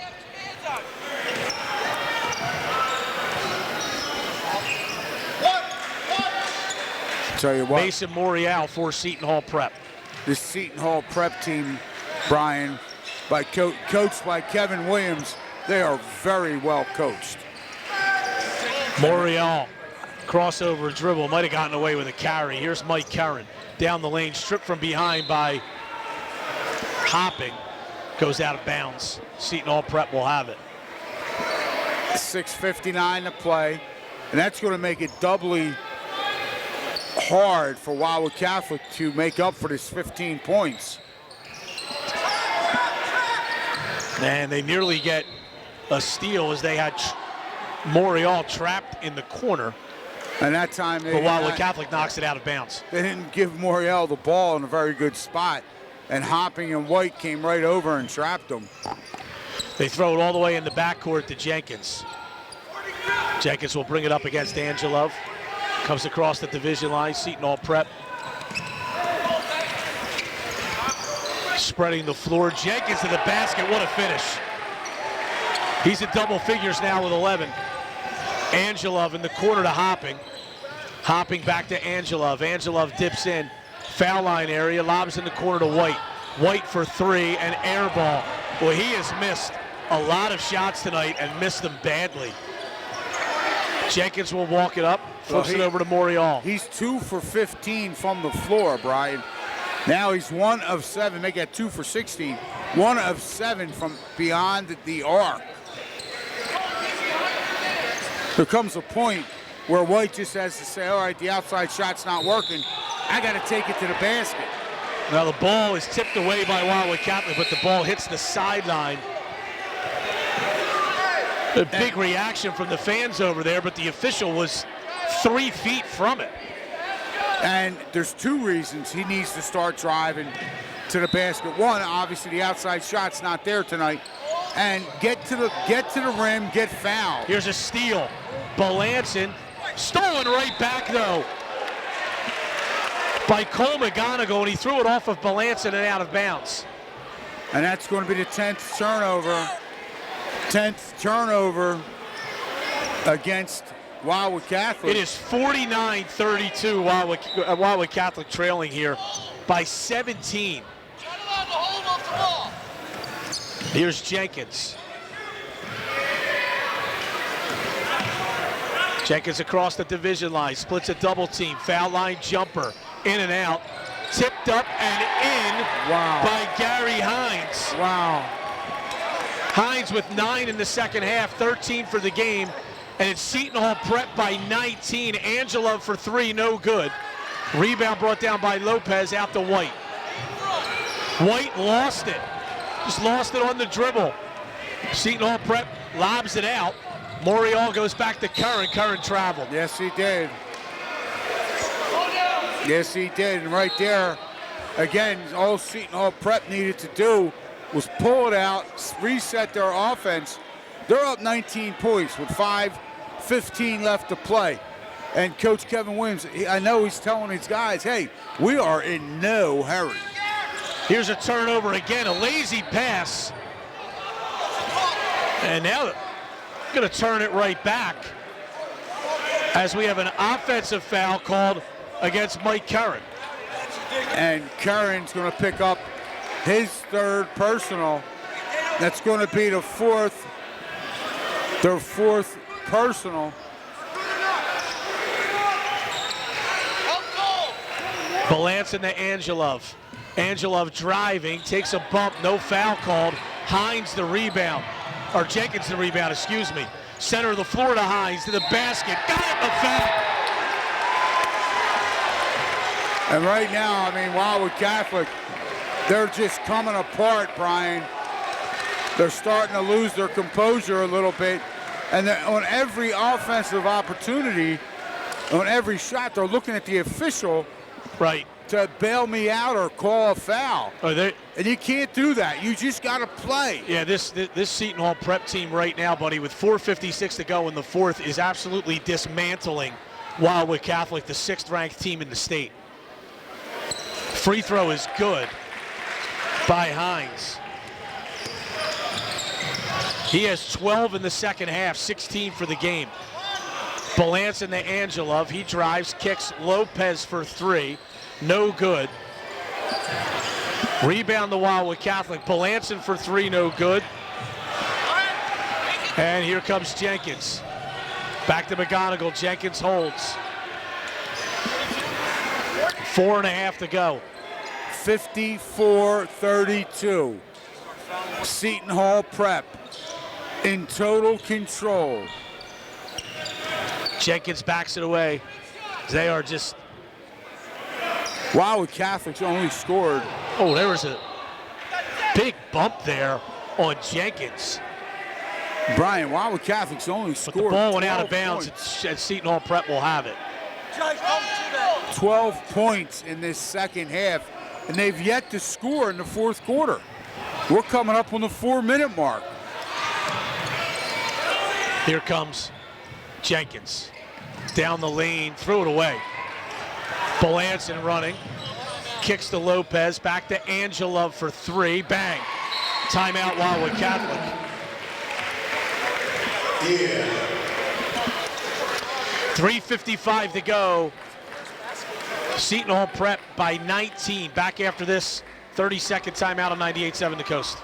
Tell you what, Mason Morial for Seton Hall Prep. this Seton Hall Prep team, Brian, coached by Kevin Williams, they are very well coached. Morial, crossover dribble, might have gotten away with a carry. Here's Mike Curran, down the lane, stripped from behind by Hopping, goes out of bounds. Seton Hall Prep will have it. 6:59 to play, and that's going to make it doubly hard for Wildwood Catholic to make up for this 15 points. And they nearly get a steal as they had Morial trapped in the corner. And that time, But Wildwood Catholic knocks it out of bounds. they didn't give Morial the ball in a very good spot, and Hopping and White came right over and trapped him. They throw it all the way in the backcourt to Jenkins. Jenkins will bring it up against Angelov. Comes across the division line, Seton Hall Prep. Spreading the floor, Jenkins to the basket, what a finish. He's in double figures now with 11. Angelov in the corner to Hopping. Hopping back to Angelov. Angelov dips in, foul line area, lobs in the corner to White. White for three, and air ball. Well, he has missed a lot of shots tonight and missed them badly. Jenkins will walk it up, flips it over to Morial. He's 2 for 15 from the floor, Brian. Now he's 1 of 7, make that 2 for 16. 1 of 7 from beyond the arc. There comes a point where White just has to say, all right, the outside shot's not working. I got to take it to the basket. Now the ball is tipped away by Wildwood Catholic, but the ball hits the sideline. A big reaction from the fans over there, but the official was 3 feet from it. And there's 2 reasons he needs to start driving to the basket. One, obviously the outside shot's not there tonight. and get to the rim, get fouled. Here's a steal. Balanson, stolen right back though by Cole McGonigal, and he threw it off of Balanson and out of bounds. And that's going to be the 10th turnover. 10th turnover against Wildwood Catholic. It is 49-32, Wildwood Catholic trailing here by 17. Here's Jenkins. Jenkins across the division line, splits a double team, foul line jumper, in and out, tipped up and in by Gary Hines. Wow. Hines with 9 in the second half, 13 for the game, and it's Seton Hall Prep by 19. Angelov for 3, no good. Rebound brought down by Lopez, out to White. White lost it, just lost it on the dribble. Seton Hall Prep lobs it out. Morial goes back to Curran. Curran traveled. Yes, he did. Yes, he did. And right there, again, all Seton Hall Prep needed to do was pull it out, reset their offense. They're up 19 points with 5:15 left to play. And Coach Kevin Williams, I know he's telling his guys, hey, we are in no hurry. Here's a turnover again, a lazy pass. And now going to turn it right back as we have an offensive foul called against Mike Curran. And Curran's going to pick up his 3rd personal. That's going to be their fourth personal. Balanson to Angelov. Angelov driving, takes a bump, no foul called. Hines the rebound. Or Jenkins the rebound, excuse me. Center of the floor to Hines, to the basket. Got it, the foul. And right now, I mean, Wildwood Catholic, they're just coming apart, Brian. They're starting to lose their composure a little bit. And on every offensive opportunity, on every shot, they're looking at the official right to bail me out or call a foul. Oh, and you can't do that. You just got to play. Yeah, this Seton Hall Prep team right now, buddy, with 4:56 to go in the 4th, is absolutely dismantling Wildwood Catholic, the 6th-ranked team in the state. Free throw is good by Hines. He has 12 in the second half, 16 for the game. Balanson to Angelov. He drives, kicks. Lopez for 3. No good. Rebound to Wildwood Catholic. Balanson for 3, no good. And here comes Jenkins. Back to McGonigal. Jenkins holds. 4.5 to go. 54-32. Seton Hall Prep in total control. Jenkins backs it away. They are just... Wildwood Catholic's only scored. Oh, there was a big bump there on Jenkins. Brian, Wildwood Catholic's only scored. But the ball went out of bounds, and Seton Hall Prep will have it. 12 points in this second half, and they've yet to score in the 4th quarter. We're coming up on the 4-minute mark. Here comes Jenkins. Down the lane, threw it away. Balanson running. Kicks to Lopez, back to Angelov for 3. Bang. Timeout Wildwood Catholic. Yeah. 3:55 to go. Seton Hall Prep by 19. Back after this 30-second timeout on 98.7 The Coast.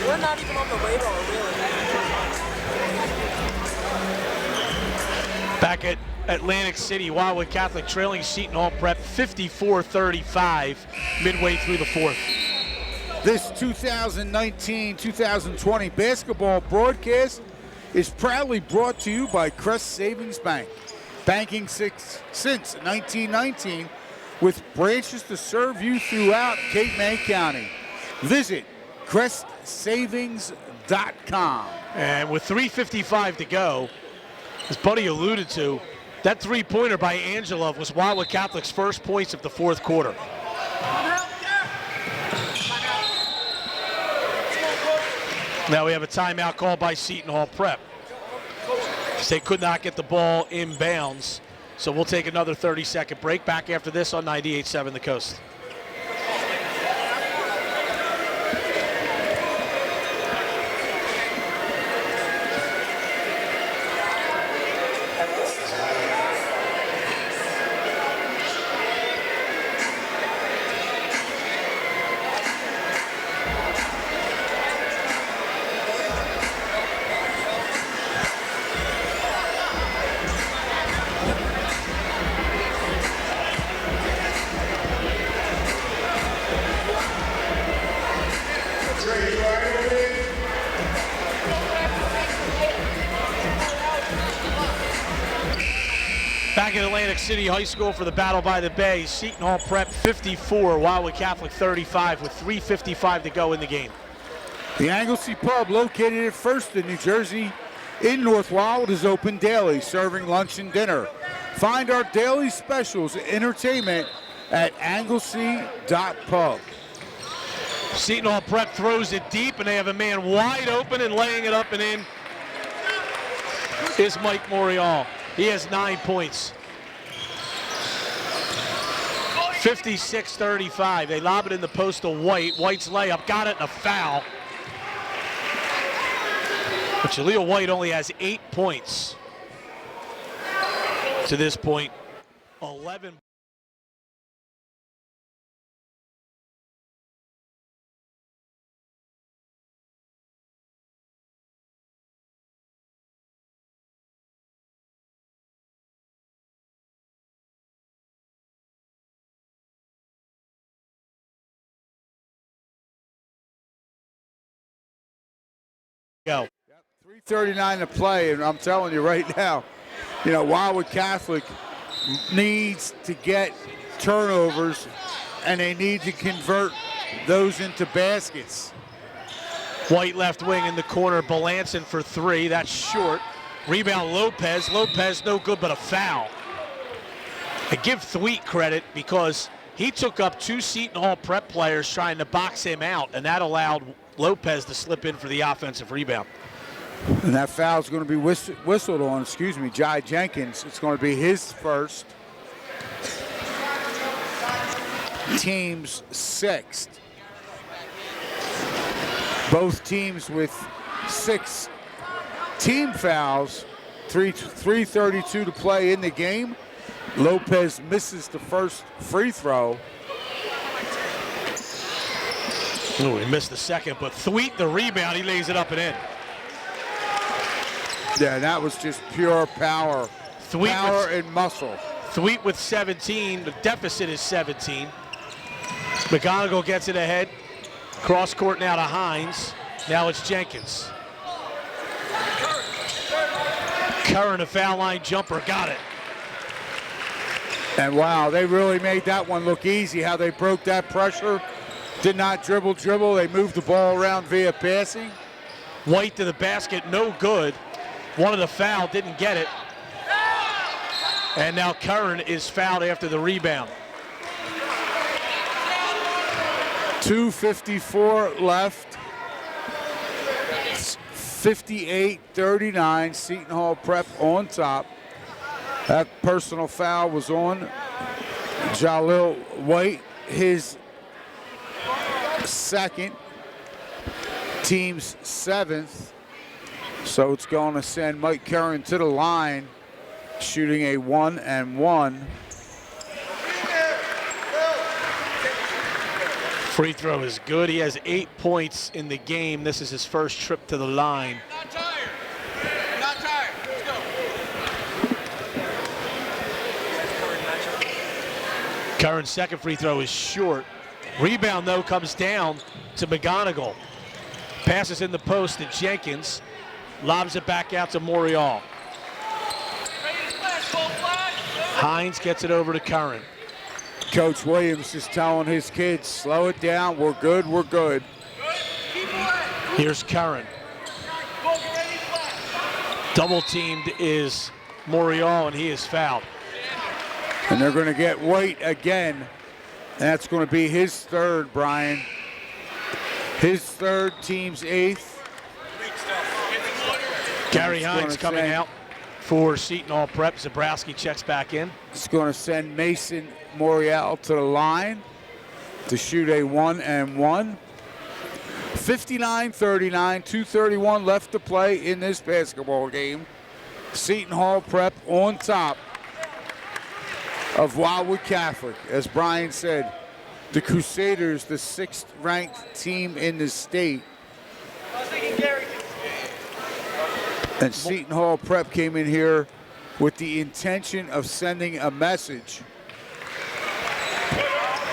We're not even on the radar, really. Back at Atlantic City, Wildwood Catholic trailing Seton Hall Prep 54-35 midway through the 4th. This 2019-2020 basketball broadcast is proudly brought to you by Crest Savings Bank. Banking since 1919 with branches to serve you throughout Cape May County. Visit CrestSavings.com. And with 3:55 to go, as Buddy alluded to, that three-pointer by Angelov was Wildwood Catholic's first points of the fourth quarter. Now we have a timeout called by Seton Hall Prep. They could not get the ball inbounds, so we'll take another 30-second break. Back after this on 98.7 The Coast. Back at Atlantic City High School for the Battle by the Bay, Seton Hall Prep 54, Wildwood Catholic 35 with 3:55 to go in the game. The Anglesey Pub, located at First in New Jersey in North Wildwood, is open daily, serving lunch and dinner. Find our daily specials and entertainment at anglesey.pub. Seton Hall Prep throws it deep, and they have a man wide open, and laying it up and in is Mike Morial. He has 9 points. 56-35. They lob it in the post to White. White's layup, got it, and a foul. But Jaleel White only has 8 points to this point. 11. Go. 3:39 to play, and I'm telling you right now, Wildwood Catholic needs to get turnovers, and they need to convert those into baskets. White left wing in the corner, Balanson for three. That's short. Rebound Lopez. Lopez no good, but a foul. I give Thweet credit because he took up 2 Seton Hall Prep players trying to box him out, and that allowed Lopez to slip in for the offensive rebound. And that foul is going to be whistled on, Jai Jenkins. It's going to be his first. Team's 6th. Both teams with 6 team fouls. 3:32 to play in the game. Lopez misses the first free throw. Oh, he missed the second, but Thweet the rebound, he lays it up and in. Yeah, that was just pure power. Power and muscle. Thweet with 17, the deficit is 17. McGonigal gets it ahead. Cross court now to Hines. Now it's Jenkins. Curran, a foul line jumper, got it. And wow, they really made that one look easy, how they broke that pressure. Did not dribble. They moved the ball around via passing. White to the basket, no good. Wanted a foul, didn't get it. And now Curran is fouled after the rebound. 2:54 left. 58-39, Seton Hall Prep on top. That personal foul was on Jaleel White, his second, team's 7th. So it's going to send Mike Curran to the line, shooting a 1-and-1. Free throw is good. He has 8 points in the game. This is his first trip to the line. Not tired. Not tired. Let's go. Curran's second free throw is short. Rebound, though, comes down to McGonigal. Passes in the post to Jenkins. Lobs it back out to Morial. Hines gets it over to Curran. Coach Williams is telling his kids, slow it down, we're good, we're good. Here's Curran. Double teamed is Morial, and he is fouled. And they're going to get White again. That's going to be his third, Brian. His third, team's eighth. Gary Hines coming out for Seton Hall Prep. Zabrowski checks back in. It's going to send Mason Morial to the line to shoot a 1-and-1. 59-39, 2:31 left to play in this basketball game. Seton Hall Prep on top of Wildwood Catholic. As Brian said, the Crusaders, the 6th ranked team in the state. And Seton Hall Prep came in here with the intention of sending a message.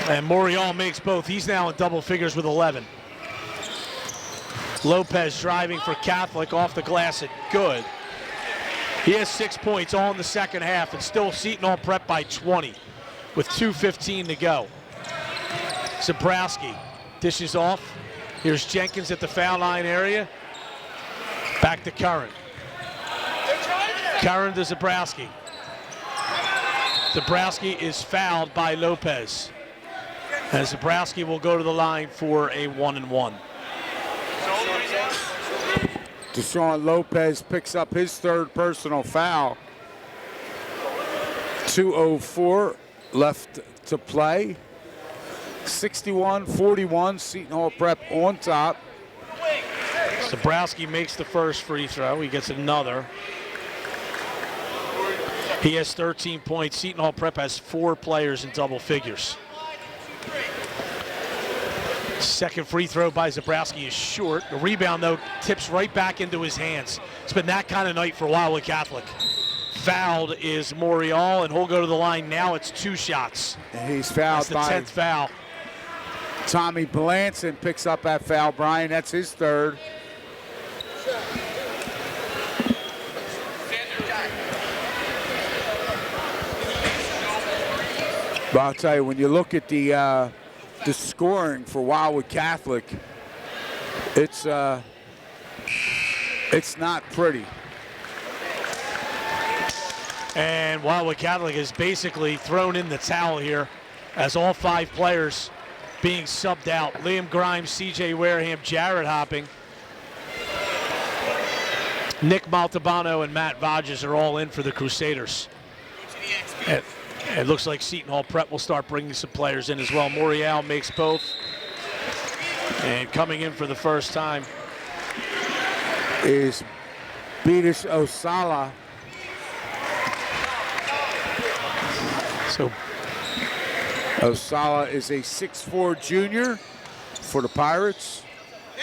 And Morial makes both. He's now in double figures with 11. Lopez driving for Catholic off the glass and good. He has 6 points all in the second half, and still Seton Hall Prep by 20 with 2:15 to go. Zabrowski dishes off. Here's Jenkins at the foul line area. Back to Curran. Curran to Zabrowski. Zabrowski is fouled by Lopez. And Zabrowski will go to the line for a 1-and-1. Deshaun Lopez picks up his third personal foul. 2:04 left to play. 61-41, Seton Hall Prep on top. Zabrowski makes the first free throw. He gets another. He has 13 points. Seton Hall Prep has 4 players in double figures. Second free throw by Zabrowski is short. The rebound, though, tips right back into his hands. It's been that kind of night for Wildwood Catholic. Fouled is Morial, and he'll go to the line now. It's 2 shots. And he's fouled That's the 10th foul. Tommy Blanson picks up that foul, Brian. That's his third. But I'll tell you, when you look at the scoring for Wildwood Catholic, it's not pretty. And Wildwood Catholic has basically thrown in the towel here as all 5 players being subbed out. Liam Grimes, CJ Wareham, Jared Hopping, Nick Maltabano, and Matt Vodges are all in for the Crusaders. And it looks like Seton Hall Prep will start bringing some players in as well. Morial makes both. And coming in for the first time is Beatus Osala. So Osala is a 6'4" junior for the Pirates.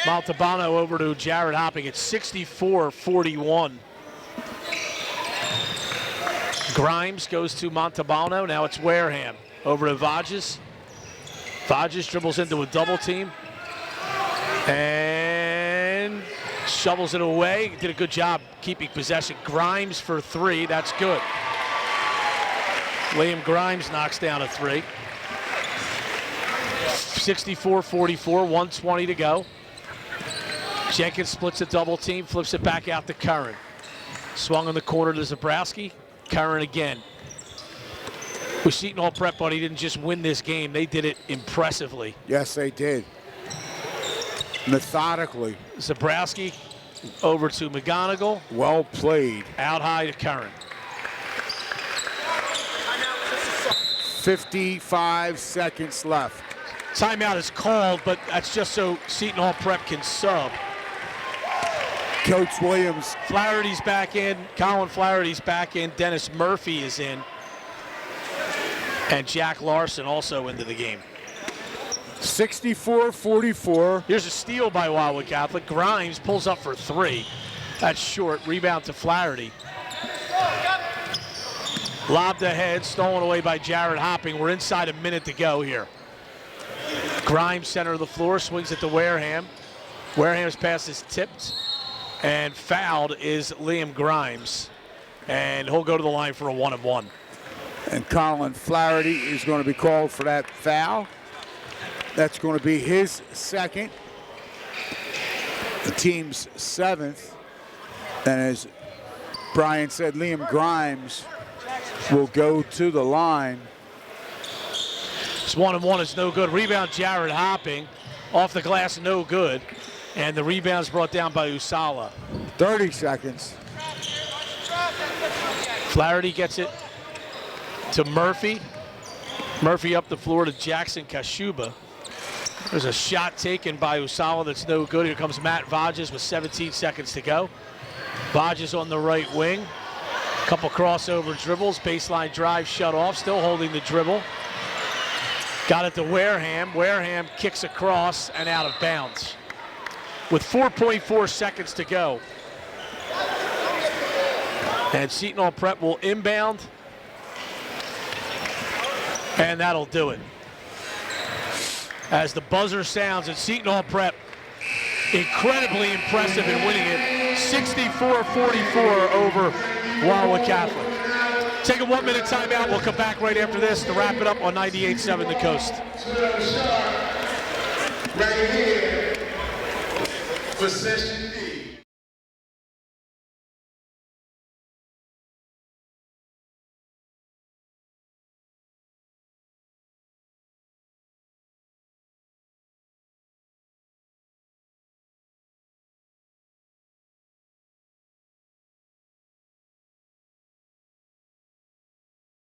Maltabano over to Jared Hopping at 64-41. Grimes goes to Montalbano. Now it's Wareham over to Vodges. Vodges dribbles into a double team and shovels it away. Did a good job keeping possession. Grimes for 3. That's good. Liam Grimes knocks down a 3. 64-44, 1:20 to go. Jenkins splits a double team, flips it back out to Curran. Swung on the corner to Zabrowski. Curran again. With Seton Hall Prep, but he didn't just win this game. They did it impressively. Yes, they did. Methodically. Zabrowski over to McGonigal. Well played. Out high to Curran. 55 seconds left. Timeout is called, but that's just so Seton Hall Prep can sub. Coach Williams. Flaherty's back in. Colin Flaherty's back in. Dennis Murphy is in. And Jack Larson also into the game. 64-44. Here's a steal by Wildwood Catholic. Grimes pulls up for 3. That's short. Rebound to Flaherty. Lobbed ahead, stolen away by Jared Hopping. We're inside a minute to go here. Grimes, center of the floor, swings it to Wareham. Wareham's pass is tipped, and fouled is Liam Grimes. And he'll go to the line for a 1-and-1. And Colin Flaherty is going to be called for that foul. That's going to be his second, the team's 7th. And as Brian said, Liam Grimes will go to the line. This 1-and-1 is no good. Rebound, Jared Hopping. Off the glass, no good. And the rebound's brought down by Usala. 30 seconds. Flaherty gets it to Murphy. Murphy up the floor to Jackson Kashuba. There's a shot taken by Usala that's no good. Here comes Matt Vages with 17 seconds to go. Vages on the right wing. Couple crossover dribbles. Baseline drive shut off. Still holding the dribble. Got it to Wareham. Wareham kicks across and out of bounds. With 4.4 seconds to go. And Seton Hall Prep will inbound. And that'll do it. As the buzzer sounds, and Seton Hall Prep incredibly impressive in winning it. 64-44 over Wildwood Catholic. Take a 1-minute timeout. We'll come back right after this to wrap it up on 98.7 The Coast. Right here. Possession.